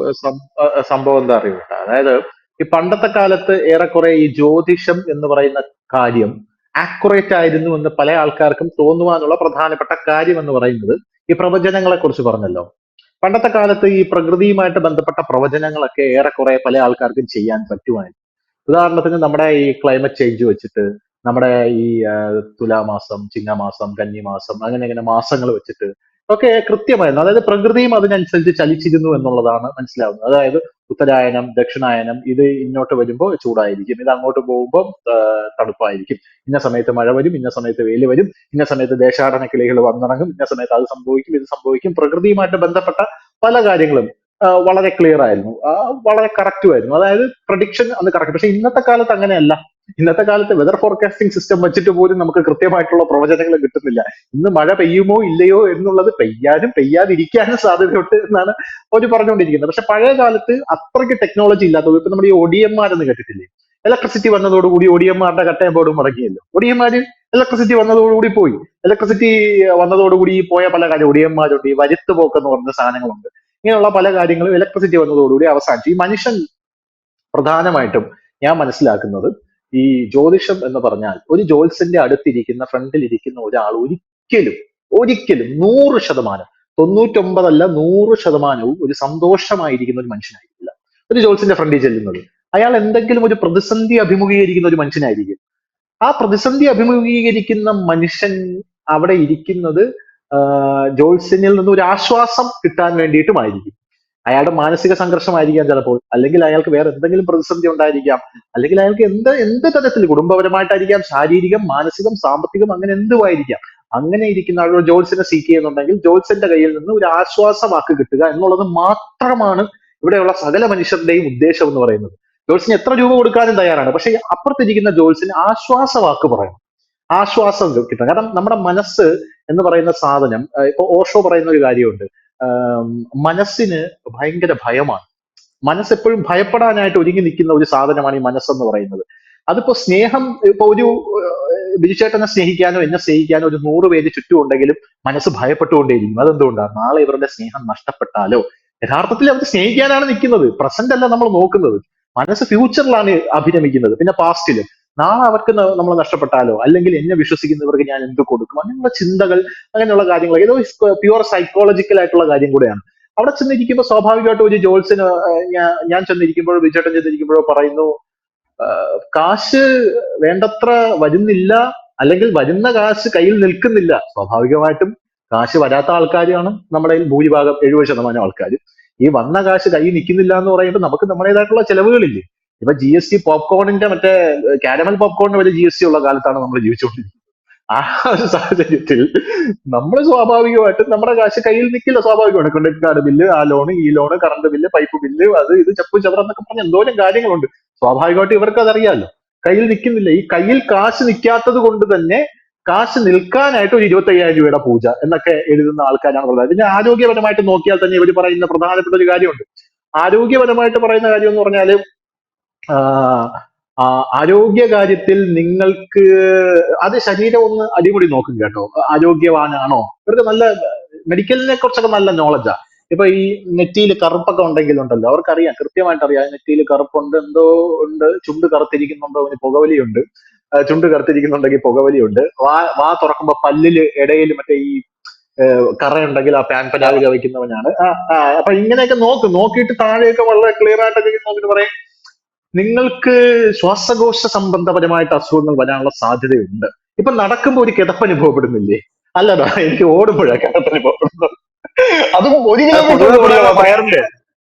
സംഭവം എന്താ അറിയുക, അതായത് ഈ പണ്ടത്തെ കാലത്ത് ഏറെക്കുറെ ഈ ജ്യോതിഷം എന്ന് പറയുന്ന കാര്യം ആക്യുറേറ്റ് ആയിരുന്നു എന്ന് പല ആൾക്കാർക്കും തോന്നുവാനുള്ള പ്രധാനപ്പെട്ട കാര്യം എന്ന് പറയുന്നത് ഈ പ്രവചനങ്ങളെ കുറിച്ച് പറഞ്ഞല്ലോ. പണ്ടത്തെ കാലത്ത് ഈ പ്രകൃതിയുമായിട്ട് ബന്ധപ്പെട്ട പ്രവചനങ്ങളൊക്കെ ഏറെക്കുറെ പല ആൾക്കാർക്കും ചെയ്യാൻ പറ്റുമായിരുന്നു. ഉദാഹരണത്തിന് നമ്മുടെ ഈ ക്ലൈമറ്റ് ചേഞ്ച് വെച്ചിട്ട്, നമ്മുടെ ഈ തുലാമാസം, ചിങ്ങമാസം, കന്നിമാസം, അങ്ങനെ മാസങ്ങൾ വെച്ചിട്ട് ഒക്കെ കൃത്യമായിരുന്നു. അതായത് പ്രകൃതിയും അതിനനുസരിച്ച് ചലിച്ചിരുന്നു എന്നുള്ളതാണ് മനസ്സിലാവുന്നത്. അതായത് ഉത്തരായനം, ദക്ഷിണായനം, ഇത് ഇങ്ങോട്ട് വരുമ്പോൾ ചൂടായിരിക്കും, ഇത് അങ്ങോട്ട് പോകുമ്പോൾ തണുപ്പായിരിക്കും, ഇന്ന സമയത്ത് മഴ വരും, ഇന്ന സമയത്ത് വെയിൽ വരും, ഇന്ന സമയത്ത് ദേശാടന കിളികൾ വന്നിറങ്ങും, ഇന്ന സമയത്ത് അത് സംഭവിക്കും, ഇത് സംഭവിക്കും. പ്രകൃതിയുമായിട്ട് ബന്ധപ്പെട്ട പല കാര്യങ്ങളും വളരെ ക്ലിയർ ആയിരുന്നു, വളരെ കറക്റ്റും ആയിരുന്നു. അതായത് പ്രഡിക്ഷൻ അന്ന് കറക്റ്റ്. പക്ഷെ ഇന്നത്തെ കാലത്ത് അങ്ങനെയല്ല. ഇന്നത്തെ കാലത്ത് വെതർ ഫോർകാസ്റ്റിംഗ് സിസ്റ്റം വെച്ചിട്ട് പോലും നമുക്ക് കൃത്യമായിട്ടുള്ള പ്രവചനങ്ങൾ കിട്ടുന്നില്ല. ഇന്ന് മഴ പെയ്യുമോ ഇല്ലയോ എന്നുള്ളത് പെയ്യാനും പെയ്യാതിരിക്കാനും സാധ്യതയുണ്ട് എന്നാണ് അവർ പറഞ്ഞുകൊണ്ടിരിക്കുന്നത്. പക്ഷെ പഴയ കാലത്ത് അത്രയ്ക്ക് ടെക്നോളജി ഇല്ലാത്തത്. ഇപ്പൊ നമ്മുടെ ഈ ഒടിയന്മാരെന്ന് കേട്ടിട്ടില്ലേ? ഇലക്ട്രിസിറ്റി വന്നതോടുകൂടി ഒടിയന്മാരുടെ കട്ടയം ബോർഡും മുടങ്ങിയല്ലോ. ഒടിയന്മാര് ഇലക്ട്രിസിറ്റി വന്നതോടുകൂടി പോയി. ഇലക്ട്രിസിറ്റി വന്നതോടുകൂടി പോയ പല കാര്യം ഒടിയന്മാരുണ്ട്. ഈ വരുത്ത് പോക്കെന്ന് പറഞ്ഞ സാധനങ്ങളുണ്ട്. ഇങ്ങനെയുള്ള പല കാര്യങ്ങളും ഇലക്ട്രിസിറ്റി വന്നതോടുകൂടി അവസാനിച്ചു. ഈ മനുഷ്യൻ പ്രധാനമായിട്ടും ഞാൻ മനസ്സിലാക്കുന്നത്, ഈ ജ്യോതിഷം എന്ന് പറഞ്ഞാൽ ഒരു ജ്യോത്സ്യന്റെ അടുത്തിരിക്കുന്ന, ഫ്രണ്ടിലിരിക്കുന്ന ഒരാൾ ഒരിക്കലും 100%, 99 100% ഒരു സന്തോഷമായിരിക്കുന്ന ഒരു മനുഷ്യനായിരിക്കില്ല. ഒരു ജ്യോത്സ്യന്റെ ഫ്രണ്ടിൽ ചെല്ലുന്നത് അയാൾ എന്തെങ്കിലും ഒരു പ്രതിസന്ധി അഭിമുഖീകരിക്കുന്ന ഒരു മനുഷ്യനായിരിക്കും. ആ പ്രതിസന്ധി അഭിമുഖീകരിക്കുന്ന മനുഷ്യൻ അവിടെ ഇരിക്കുന്നത് ജ്യോത്സ്യനിൽ നിന്ന് ഒരു ആശ്വാസം കിട്ടാൻ വേണ്ടിയിട്ടുമായിരിക്കും. അയാളുടെ മാനസിക സംഘർഷമായിരിക്കാം ചിലപ്പോൾ, അല്ലെങ്കിൽ അയാൾക്ക് വേറെ എന്തെങ്കിലും പ്രതിസന്ധി ഉണ്ടായിരിക്കാം, അല്ലെങ്കിൽ അയാൾക്ക് എന്ത് തരത്തിൽ, കുടുംബപരമായിട്ടായിരിക്കാം, ശാരീരികം, മാനസികം, സാമ്പത്തികം, അങ്ങനെ എന്തുമായിരിക്കാം. അങ്ങനെ ഇരിക്കുന്ന ആളുകൾ ജ്യോത്സ്യനെ സീക്ക് ചെയ്യുന്നുണ്ടെങ്കിൽ ജ്യോത്സ്യന്റെ കയ്യിൽ നിന്ന് ഒരു ആശ്വാസ വാക്ക് കിട്ടുക എന്നുള്ളത് മാത്രമാണ് ഇവിടെയുള്ള സകല മനുഷ്യരുടെയും ഉദ്ദേശം എന്ന് പറയുന്നത്. ജ്യോത്സ്യന് എത്ര രൂപ കൊടുക്കാനും തയ്യാറാണ്. പക്ഷെ അപ്പുറത്തിരിക്കുന്ന ജ്യോത്സ്യന് ആശ്വാസ വാക്ക് പറയണം, ആശ്വാസം കിട്ടണം. കാരണം നമ്മുടെ മനസ്സ് എന്ന് പറയുന്ന സാധനം, ഇപ്പൊ ഓഷോ പറയുന്ന ഒരു കാര്യമുണ്ട്, മനസ്സിന് ഭയങ്കര ഭയമാണ്. മനസ്സെപ്പോഴും ഭയപ്പെടാനായിട്ട് ഒരുങ്ങി നിൽക്കുന്ന ഒരു സാധനമാണ് ഈ മനസ്സെന്ന് പറയുന്നത്. അതിപ്പോ സ്നേഹം, ഇപ്പൊ ഒരു ബിജുചേട്ടനെ സ്നേഹിക്കാനോ എന്നെ സ്നേഹിക്കാനോ ഒരു 100 പേര് ചുറ്റുമുണ്ടെങ്കിലും മനസ്സ് ഭയപ്പെട്ടുകൊണ്ടേയിരിക്കും. അതെന്തുകൊണ്ടാണ്? നാളെ ഇവരുടെ സ്നേഹം നഷ്ടപ്പെട്ടാലോ. യഥാർത്ഥത്തിൽ അവർ സ്നേഹിക്കാനാണ് നിൽക്കുന്നത്, പ്രസന്റ് അല്ല നമ്മൾ നോക്കുന്നത്. മനസ്സ് ഫ്യൂച്ചറിലാണ് അഭിരമിക്കുന്നത്, പിന്നെ പാസ്റ്റിലും. നാളെ അവർക്ക് നമ്മൾ നഷ്ടപ്പെട്ടാലോ, അല്ലെങ്കിൽ എന്നെ വിശ്വസിക്കുന്നവർക്ക് ഞാൻ എന്ത് കൊടുക്കും, അങ്ങനെയുള്ള ചിന്തകൾ, അങ്ങനെയുള്ള കാര്യങ്ങൾ ഏതോ പ്യുവർ സൈക്കോളജിക്കൽ ആയിട്ടുള്ള കാര്യം കൂടെയാണ്. അവിടെ ചെന്നിരിക്കുമ്പോൾ സ്വാഭാവികമായിട്ടും ഒരു ജോത്സ്യന്, ഞാൻ ചെന്നിരിക്കുമ്പോഴോ ബിജുചേട്ടൻ ചെന്നിരിക്കുമ്പോഴോ പറയുന്നു, കാശ് വേണ്ടത്ര വരുന്നില്ല, അല്ലെങ്കിൽ വരുന്ന കാശ് കയ്യിൽ നിൽക്കുന്നില്ല. സ്വാഭാവികമായിട്ടും കാശ് വരാത്ത ആൾക്കാരാണ് നമ്മുടെ ഭൂരിഭാഗം, 70% ആൾക്കാർ. ഈ വന്ന കാശ് കയ്യിൽ നിൽക്കുന്നില്ല എന്ന് പറയുമ്പോൾ നമുക്ക് നമ്മുടേതായിട്ടുള്ള ചെലവുകളില്ലേ. ഇപ്പൊ GST പോപ്കോണിന്റെ, മറ്റേ കാരമൽ പോപ്കോണിന് വരെ GST ഉള്ള കാലത്താണ് നമ്മൾ ജീവിച്ചുകൊണ്ടിരിക്കുന്നത്. ആ ഒരു സാഹചര്യത്തിൽ നമ്മൾ സ്വാഭാവികമായിട്ടും നമ്മുടെ കാശ് കയ്യിൽ നിൽക്കില്ല. സ്വാഭാവികമാണ്. ക്രെഡിറ്റ് കാർഡ് ബില്ല്, ആ ലോണ്, ഈ loan, current bill, pipe bill, അത് ഇത് ചപ്പു ചവറ എന്നൊക്കെ പറഞ്ഞ എന്തോരം കാര്യങ്ങളുണ്ട്. സ്വാഭാവികമായിട്ട് ഇവർക്ക് അതറിയാലോ. കയ്യിൽ നിൽക്കുന്നില്ല. ഈ കയ്യിൽ കാശ് നിൽക്കാത്തത് കൊണ്ട് തന്നെ കാശ് നിൽക്കാനായിട്ട് ഒരു 25,000 രൂപയുടെ പൂജ എന്നൊക്കെ എഴുതുന്ന ആൾക്കാരാണ് ഉള്ളത്. പിന്നെ ആരോഗ്യപരമായിട്ട് നോക്കിയാൽ തന്നെ ഇവർ പറയുന്ന പ്രധാനപ്പെട്ട ഒരു കാര്യമുണ്ട്. ആരോഗ്യപരമായിട്ട് പറയുന്ന കാര്യം എന്ന് പറഞ്ഞാല് ആഹ് ആ ആരോഗ്യ കാര്യത്തിൽ നിങ്ങൾക്ക് അത് ശരീരം ഒന്ന് അടിമുടി നോക്കും കേട്ടോ. ആരോഗ്യവാനാണോ? ഇവർക്ക് നല്ല മെഡിക്കലിനെ കുറിച്ചൊക്കെ നല്ല നോളജാ. ഇപ്പൊ ഈ നെറ്റിയിൽ കറുപ്പൊക്കെ ഉണ്ടെങ്കിലുണ്ടല്ലോ, അവർക്കറിയാം, കൃത്യമായിട്ട് അറിയാം നെറ്റിയിൽ കറുപ്പുണ്ട്, എന്തോ ഉണ്ട്, ചുണ്ട് കറുത്തിരിക്കുന്നുണ്ടോ, അവന് പുകവലിയുണ്ട്, ചുണ്ട് കറുത്തിരിക്കുന്നുണ്ടെങ്കിൽ പുകവലിയുണ്ട്, വാ തുറക്കുമ്പോ പല്ലില് ഇടയിൽ മറ്റേ ഈ കറയുണ്ടെങ്കിൽ ആ പാൻ പരാതി വയ്ക്കുന്നവനാണ്. അപ്പൊ ഇങ്ങനെയൊക്കെ നോക്കും. നോക്കിയിട്ട് താഴെയൊക്കെ വളരെ ക്ലിയർ ആയിട്ടൊക്കെ നോക്കിയിട്ട് പറയും നിങ്ങൾക്ക് ശ്വാസകോശ സംബന്ധപരമായിട്ട് അസുഖങ്ങൾ വരാനുള്ള സാധ്യതയുണ്ട്. ഇപ്പൊ നടക്കുമ്പോ ഒരു കിതപ്പ് അനുഭവപ്പെടുന്നില്ലേ? അല്ലടാ, എനിക്ക് ഓടുമ്പോഴാണ് കിതപ്പ് അനുഭവപ്പെടുന്നത്. അതും 1 കിലോമീറ്റർ പൊതുവെ ഓടിയാ പറയാനുള്ള വയറിന്റെ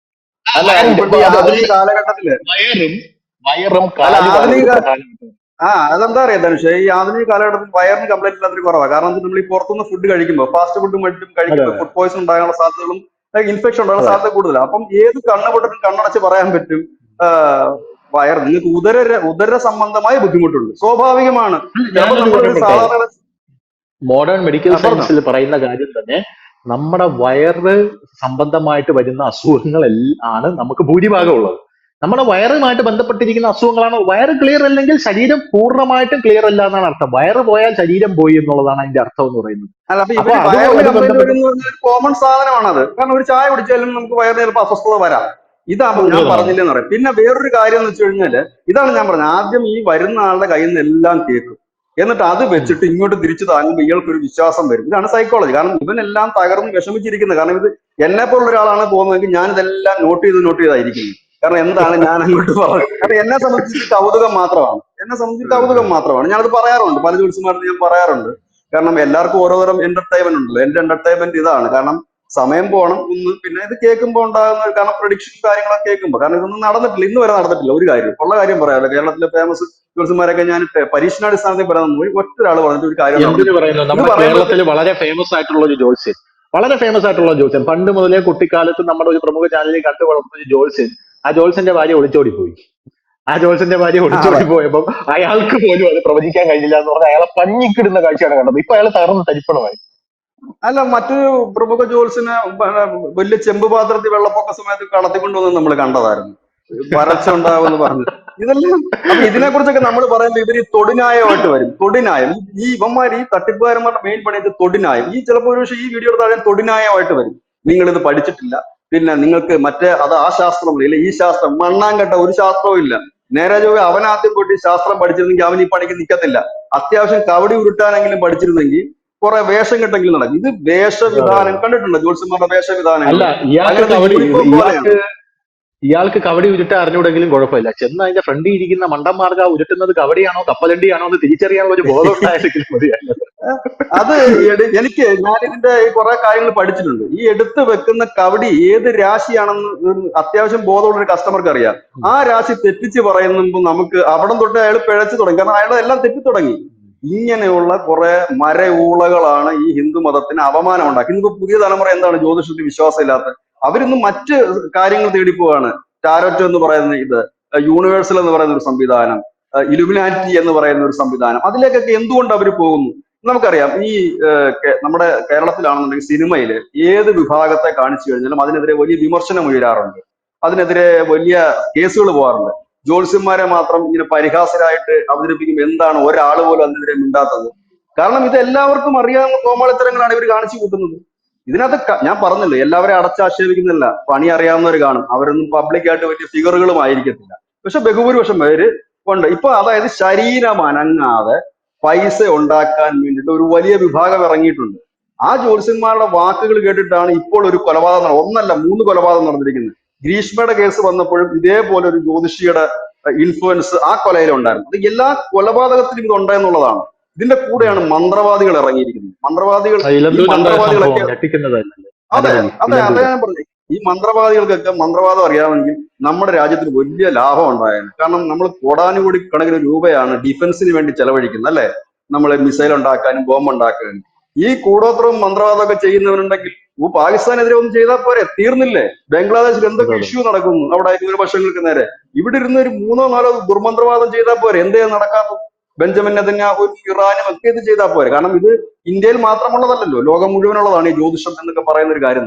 അല്ല വയറിന്റെ ഇപ്പോഴത്തെ ഈ അത് ആധുനിക കാലഘട്ടത്തില് വയറും വയറും അല്ല കാലുമാണ് ഒരു ആധുനിക പ്രധാന. അതെന്താ അറിയാം ധനുഷ്, ഈ ആധുനിക കാലഘട്ടത്തിൽ വയറിന് കംപ്ലൈന്റ് ഇല്ലാത്തൊരു കുറവാണ്. കാരണം നമ്മൾ ഈ പുറത്തുനിന്ന് ഫുഡ് കഴിക്കുമ്പോൾ, ഫാസ്റ്റ് ഫുഡും മറ്റും അതെ കഴിക്കുമ്പോൾ ഫുഡ് പോയ്സൺ ഉണ്ടാകാനുള്ള സാധ്യതകളും ഇൻഫെക്ഷൻ ഉണ്ടാകാനുള്ള അതെ. സാധ്യത കൂടുതലാണ്. അപ്പം ഏത് കണ്ണുപൊട്ടനും കണ്ണടച്ച് പറയാൻ പറ്റും നിങ്ങൾക്ക് ഉദര സംബന്ധമായ ബുദ്ധിമുട്ടുണ്ട്, സ്വാഭാവികമാണ്. ചിലപ്പോൾ ഞാനൊരു നമ്മൾ കാര്യം പറയട്ടെ. സാധാരണ മോഡേൺ മെഡിക്കൽ പറഞ്ഞോ. സയൻസിൽ പറയുന്ന കാര്യം തന്നെ നമ്മുടെ വയറ് സംബന്ധമായിട്ട് വരുന്ന അസുഖങ്ങൾ ആണ് നമുക്ക് ഭൂരിഭാഗം ഉള്ളത്. നമ്മുടെ വയറുമായിട്ട് ബന്ധപ്പെട്ടിരിക്കുന്ന അസുഖങ്ങളാണ്. വയറ് ക്ലിയർ അല്ലെങ്കിൽ ശരീരം പൂർണ്ണമായിട്ടും ക്ലിയർ അല്ല എന്നാണ് അർത്ഥം. വയറ് പോയാൽ ശരീരം പോയി എന്നുള്ളതാണ് അതിന്റെ അർത്ഥം എന്ന് പറയുന്നത്. അല്ല, അപ്പൊ അപ്പൊ ഇവര് വയറിന് അതുമായിട്ട് കംപ്ലൈന്റ് ബന്ധപ്പെട്ട് വരുന്ന ഒരു കോമൺ സാധനമാണ് അത്. കാരണം ഒരു ചായ കുടിച്ചാലും നമുക്ക് വയറിന് ചിലപ്പോൾ അസ്വസ്ഥത വരാം. ഇതാകുമ്പോൾ ഞാൻ ഉള്ളതാണ്. പറഞ്ഞില്ലെന്ന് പറയാം. പിന്നെ വേറൊരു കാര്യം എന്ന് വെച്ച് കഴിഞ്ഞാല്, ഇതാണ് ഞാൻ പറഞ്ഞത്, ആദ്യം ഈ വരുന്ന ആളുടെ കയ്യിൽ നിന്ന് എല്ലാം കേൾക്കും, എന്നിട്ട് അത് ഉം. വെച്ചിട്ട് ഇങ്ങോട്ട് തിരിച്ചു താങ്ങുമ്പോൾ ഇയാൾക്കൊരു വിശ്വാസം വരും. ഇതാണ് സൈക്കോളജി. കാരണം ഇവനെല്ലാം തകർന്ന് വിഷമിച്ചിരിക്കുന്നത്. കാരണം ഇത് എന്നെ പോലുള്ള ഒരാളാണ് പോകുന്നതെങ്കിൽ ഞാൻ ഇതെല്ലാം നോട്ട് ചെയ്തായിരിക്കുന്നത്. കാരണം എന്താണ് ഞാൻ അങ്ങോട്ട് പറഞ്ഞത്. കാരണം എന്നെ സംബന്ധിച്ച് കൗതുകം മാത്രമാണ്. ഞാനത് പറയാറുണ്ട്, പല ജ്യോത്സ്യന്മാരുടെ ഞാൻ പറയാറുണ്ട്. കാരണം എല്ലാവർക്കും ഓരോതരം എന്റർടൈൻമെന്റ് ഉണ്ടല്ലോ. എന്റെ എന്റർടൈൻമെന്റ് ഇതാണ്. കാരണം സമയം പോകണം ഒന്ന്, പിന്നെ ഇത് കേൾക്കുമ്പോൾ ഉണ്ടാകുന്ന, കാരണം പ്രൊഡിക്ഷൻ കാര്യങ്ങളൊക്കെ കേൾക്കുമ്പോൾ, കാരണം ഇതൊന്നും നടന്നിട്ടില്ല, ഇന്ന് വരെ നടന്നിട്ടില്ല ഒരു കാര്യം. ഉള്ള കാര്യം പറയാമല്ലോ, കേരളത്തിലെ ഫേമസ് ജ്യോത്സ്യന്മാരൊക്കെ ഞാൻ പരീക്ഷണാടിസ്ഥാനത്തിൽ പറയാൻ പോയി, ഒറ്റ ഒരാൾ പറഞ്ഞിട്ട് ഒരു കാര്യം എന്തിനു നടന്നിട്ടില്ല. പറയുന്നു? ഇത് നമ്മുടെ കേരളത്തിൽ പറയുമ്പോഴത്തേക്ക് വളരെ ഫേമസ് ആയിട്ടുള്ള ഒരു ജോത്സ്യൻ, വളരെ ഫേമസ് ആയിട്ടുള്ള ജോത്സ്യൻ, പണ്ട് മുതലേ കുട്ടിക്കാലത്ത് നമ്മുടെ ഒരു പ്രമുഖ ചാനലിൽ കണ്ടു വളർന്ന ഒരു ജോത്സ്യൻ. ആ ജോത്സ്യന്റെ ഭാര്യ ഒളിച്ചോടി പോയി. ആ ജോത്സ്യന്റെ ഭാര്യ ഒളിച്ചോടി പോയപ്പോൾ അയാൾക്ക് പോലും അത് പ്രവചിക്കാൻ കഴിഞ്ഞില്ല എന്ന് പറഞ്ഞാൽ അയാളെ പഞ്ഞിക്കിടുന്ന കാഴ്ചയാണ് കണ്ടത്. ഇപ്പൊ അയാൾ തകർന്ന് തരിപ്പണമായി. അല്ല, മറ്റൊരു പ്രമുഖ ജോത്സ്യനെ വലിയ ചെമ്പ് പാത്രത്തിൽ വെള്ളപ്പൊക്ക സമയത്ത് കടത്തിക്കൊണ്ടുവന്ന് നമ്മൾ കണ്ടതായിരുന്നു, വരൾച്ച ഉണ്ടാവുമെന്ന് പറഞ്ഞു. ഇതെല്ലാം അപ്പൊ ഇതിനെക്കുറിച്ചൊക്കെ നമ്മൾ പറയുമ്പോൾ ഇവർ ഈ തൊടിനായമായിട്ട് വരും. തൊടിനായം, ഈ ഇവന്മാർ, ഈ തട്ടിപ്പുകാരന്മാരുടെ മെയിൻ പണിയത് തൊടിനായം. ഈ ചിലപ്പോൾ ഒരു പക്ഷേ ഈ വീഡിയോ താഴെ തൊടിനായമായിട്ട് വരും. നിങ്ങൾ ഇത് പഠിച്ചിട്ടില്ല, പിന്നെ നിങ്ങൾക്ക് മറ്റേ അത് ആ ശാസ്ത്രം ഇല്ല, ഈ ശാസ്ത്രം, മണ്ണാങ്കട്ട ഒരു ശാസ്ത്രവും ഇല്ല. നേരെ ചൊവ്വേ അവൻ ആദ്യം പോയിട്ട് ഈ ശാസ്ത്രം പഠിച്ചിരുന്നെങ്കിൽ അവൻ ഈ പണിക്ക് നിൽക്കത്തില്ല. അത്യാവശ്യം കവടി ഉരുട്ടാനെങ്കിലും പഠിച്ചിരുന്നെങ്കിൽ കുറെ വേഷം കെട്ടെങ്കിലും നടക്കും. ഇത് വേഷവിധാനം കണ്ടിട്ടുണ്ടോ? ജ്യോത്സ്യന്മാരുടെ വേഷവിധാനങ്ങൾ അല്ല, അങ്ങനത്തെ യൂണിഫോം പോലെയാണ്. ഇയാൾക്ക് കവടി ഉരുട്ടാൻ അറിഞ്ഞൂടെങ്കിലും കുഴപ്പമില്ല. ചെന്ന് അതിന്റെ ഫ്രണ്ടിൽ ഇരിക്കുന്ന മണ്ടന്മാർക്ക് ആ ഉരുട്ടുന്നത് കവടിയാണോ കപ്പലണ്ടിയാണോ എന്ന് തിരിച്ചറിയാനുള്ള ഒരു ബോധം ഉണ്ടായെങ്കിലും മതിയായിരുന്നു. അത് ഞാനിതിന്റെ കുറെ കാര്യങ്ങൾ പഠിച്ചിട്ടുണ്ട്. ഈ എടുത്ത് വെക്കുന്ന കവടി ഏത് രാശിയാണെന്ന് അത്യാവശ്യം ബോധമുള്ള ഒരു കസ്റ്റമർക്ക് അറിയാം. ആ രാശി തെറ്റിച്ച് പറയുമ്പോൾ നമുക്ക് അവിടം തൊട്ട് അയാൾ പിഴച്ചു തുടങ്ങി. കാരണം അയാൾ എല്ലാം തെറ്റി തുടങ്ങി. ഇങ്ങനെയുള്ള കുറെ മരയൂളകളാണ് ഈ ഹിന്ദു മതത്തിന് അപമാനം ഉണ്ടാക്കി. ഇന്നിപ്പോ പുതിയ തലമുറ എന്താണ് ജ്യോതിഷത്തിൽ വിശ്വാസമില്ലാത്ത? അവരിന്ന് മറ്റ് കാര്യങ്ങൾ തേടിപ്പോവാണ്. ടാരോറ്റ് എന്ന് പറയുന്ന ഇത്, യൂണിവേഴ്സൽ എന്ന് പറയുന്ന ഒരു സംവിധാനം, ഇലുമിനാറ്റി എന്ന് പറയുന്ന ഒരു സംവിധാനം, അതിലേക്കൊക്കെ എന്തുകൊണ്ട് അവർ പോകുന്നു? നമുക്കറിയാം, ഈ നമ്മുടെ കേരളത്തിലാണെന്നുണ്ടെങ്കിൽ സിനിമയിൽ ഏത് വിഭാഗത്തെ കാണിച്ചു കഴിഞ്ഞാലും അതിനെതിരെ വലിയ വിമർശനം ഉയരാറുണ്ട്, അതിനെതിരെ വലിയ കേസുകൾ പോകാറുണ്ട്. ജ്യോത്സ്യന്മാരെ മാത്രം ഇങ്ങനെ പരിഹാസരായിട്ട് അവതരിപ്പിക്കുമ്പോൾ എന്താണ് ഒരാൾ പോലും അതിനെതിരെ മിണ്ടാത്തത്? കാരണം ഇത് എല്ലാവർക്കും അറിയാവുന്ന കോമാളിത്തരങ്ങളാണ് ഇവർ കാണിച്ചു കൂട്ടുന്നത്. ഇതിനകത്ത് ഞാൻ പറഞ്ഞല്ലോ, എല്ലാവരെയും അടച്ചാക്ഷേപിക്കുന്നില്ല. പണി അറിയാവുന്നവർ കാണും, അവരൊന്നും പബ്ലിക്കായിട്ട് വലിയ ഫിഗറുകളും ആയിരിക്കത്തില്ല. പക്ഷെ ബഹുഭൂരിപക്ഷം പേര് ഉണ്ട്. ഇപ്പൊ അതായത് ശരീരം അനങ്ങാതെ പൈസ ഉണ്ടാക്കാൻ വേണ്ടിയിട്ട് ഒരു വലിയ വിഭാഗം ഇറങ്ങിയിട്ടുണ്ട്. ആ ജ്യോത്സ്യന്മാരുടെ വാക്കുകൾ കേട്ടിട്ടാണ് ഇപ്പോൾ ഒരു കൊലപാതകം, ഒന്നല്ല 3 കൊലപാതകം നടന്നിരിക്കുന്നത്. ഗ്രീഷ്മയുടെ കേസ് വന്നപ്പോഴും ഇതേപോലെ ഒരു ജ്യോതിഷിയുടെ ഇൻഫ്ലുവൻസ് ആ കൊലയിലുണ്ടായിരുന്നു. അത് എല്ലാ കൊലപാതകത്തിലും ഇതുണ്ടെന്നുള്ളതാണ്. ഇതിന്റെ കൂടെയാണ് മന്ത്രവാദികൾ ഇറങ്ങിയിരിക്കുന്നത്. ഈ ഇലന്തൂരുണ്ടായ മന്ത്രവാദികളൊക്കെ സംഭവം ഞെട്ടിക്കുന്നതല്ലേ? അതെ അരവലി അതെ അതെ ഇലന്തൂര്. ഞാൻ പറഞ്ഞു, ഈ മന്ത്രവാദികൾക്കൊക്കെ മന്ത്രവാദം അറിയാമെങ്കിൽ നമ്മുടെ രാജ്യത്തിന് വലിയ ലാഭം ഉണ്ടായേനെ. കാരണം നമ്മൾ കോടാനുകോടി കണക്കിന് രൂപയാണ് ഡിഫൻസിന് വേണ്ടി ചെലവഴിക്കുന്നത്, അല്ലെ? നമ്മളെ മിസൈൽ ഉണ്ടാക്കാനും ബോംബ് ഉണ്ടാക്കാനും. ഈ കൂടോത്രവും മന്ത്രവാദമൊക്കെ ചെയ്യുന്നവരുണ്ടെങ്കിൽ പാകിസ്ഥാനെതിരെ ഒന്നും ചെയ്താൽ പോരെ, തീർന്നില്ലേ? ബംഗ്ലാദേശിൽ എന്തൊക്കെ അതെ ഇഷ്യൂ നടക്കുന്നു അവിടെ ന്യൂനപക്ഷങ്ങൾക്ക് നേരെ. ഇവിടെ ഇരുന്ന് ഒരു 3-4 ദുർമന്ത്രവാദം ചെയ്താൽ പോരെ, എന്തേ നടക്കാത്തത്? ബെഞ്ചമിൻ നെതന്യാഹുവും ഇറാനും ഒക്കെ ഇത് ചെയ്താൽ പോരെ. കാരണം ഇത് ഇന്ത്യയിൽ മാത്രമുള്ളതല്ലല്ലോ, ലോകം മുഴുവനുള്ളതാണ് ഈ ജ്യോതിഷം എന്നൊക്കെ പറയുന്ന ഒരു കാര്യം.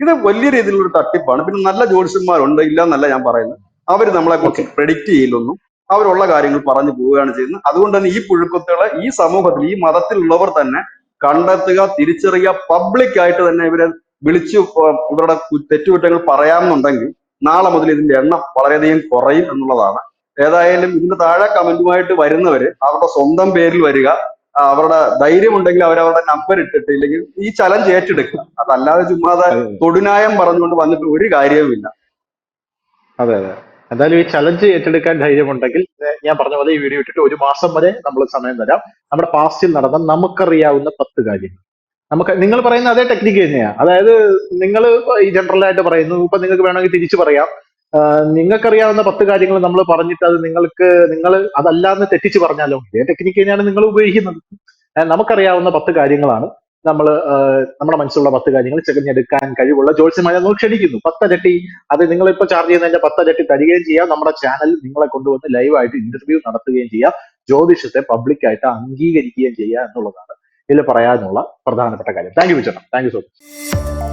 ഇത് വലിയ രീതിയിലുള്ള ഒരു തട്ടിപ്പാണ്. പിന്നെ നല്ല ജ്യോതിഷന്മാരുണ്ട്, ഇല്ല എന്നല്ല ഞാൻ പറയുന്നത്. അവർ നമ്മളെ കുറിച്ച് ഓക്കെ പ്രെഡിക്റ്റ് ചെയ്യില്ലൊന്നും, അവരുള്ള കാര്യങ്ങൾ പറഞ്ഞു പോവുകയാണ് ചെയ്യുന്നത്. അതുകൊണ്ട് തന്നെ ഈ പുഴുക്കുത്തുകളെ ഈ സമൂഹത്തിൽ ഈ മതത്തിലുള്ളവർ തന്നെ കണ്ടെത്തുക, തിരിച്ചറിയുക, പബ്ലിക് ആയിട്ട് തന്നെ ഇവരെ വിളിച്ചു ഇവരുടെ തെറ്റുകുറ്റങ്ങൾ പറയാമെന്നുണ്ടെങ്കിൽ നാളെ മുതൽ ഇതിന്റെ എണ്ണം വളരെയധികം കുറയും എന്നുള്ളതാണ്. ഏതായാലും ഇതിന്റെ താഴെ കമന്റുമായിട്ട് വരുന്നവര് അവരുടെ സ്വന്തം പേരിൽ വരിക, അവരുടെ ധൈര്യം ഉണ്ടെങ്കിൽ അവരവരുടെ നമ്പർ ഇട്ടിട്ട് ഇല്ലെങ്കിൽ ഈ ചലഞ്ച് ഏറ്റെടുക്കുക. അതല്ലാതെ ചുമ്മാതെ തൊടുനായം പറഞ്ഞുകൊണ്ട് വന്നിട്ട് ഒരു കാര്യവുമില്ല. അതെ അതെ. എന്തായാലും ഈ ചലഞ്ച് ഏറ്റെടുക്കാൻ ധൈര്യമുണ്ടെങ്കിൽ ഞാൻ പറഞ്ഞ പോലെ ഈ വീഡിയോ ഇട്ടിട്ട് 1 മാസം വരെ നമ്മൾ സമയം തരാം. നമ്മുടെ പാസ്റ്റിൽ നടന്ന നമുക്കറിയാവുന്ന 10 കാര്യങ്ങൾ. നിങ്ങൾ പറയുന്ന അതേ ടെക്നിക്ക് തന്നെയാണ്. അതായത് നിങ്ങൾ ഈ ജനറൽ ആയിട്ട് പറയുന്നു, ഇപ്പൊ നിങ്ങൾക്ക് വേണമെങ്കിൽ തിരിച്ചു പറയാം. നിങ്ങൾക്കറിയാവുന്ന 10 കാര്യങ്ങൾ നമ്മൾ പറഞ്ഞിട്ട് അത് നിങ്ങൾ അതല്ലാന്ന് തെറ്റിച്ച് പറഞ്ഞാലോ, ഇതേ ടെക്നിക്ക് തന്നെയാണ് നിങ്ങൾ ഉപയോഗിക്കുന്നത്. നമുക്കറിയാവുന്ന 10 കാര്യങ്ങളാണ് നമ്മൾ നമ്മുടെ മനസ്സിലുള്ള 10 കാര്യങ്ങൾ തിരഞ്ഞെടുക്കാൻ കഴിവുള്ള ജ്യോത്സ്യന്മാരെ നമ്മൾ ക്ഷണിക്കുന്നു. 10 ഇരട്ടി, അത് നിങ്ങളിപ്പോ ചാർജ് ചെയ്യുന്നതിന്റെ 10 ഇരട്ടി തരികയും ചെയ്യാം. നമ്മുടെ ചാനൽ നിങ്ങളെ കൊണ്ടുവന്ന് ലൈവായിട്ട് ഇന്റർവ്യൂ നടത്തുകയും ചെയ്യാം. ജ്യോതിഷത്തെ പബ്ലിക്കായിട്ട് അംഗീകരിക്കുകയും ചെയ്യുക എന്നുള്ളതാണ് ഇതിൽ പറയാനുള്ള പ്രധാനപ്പെട്ട കാര്യം. താങ്ക് യു വിചാരം, താങ്ക് യു സോ മച്ച്.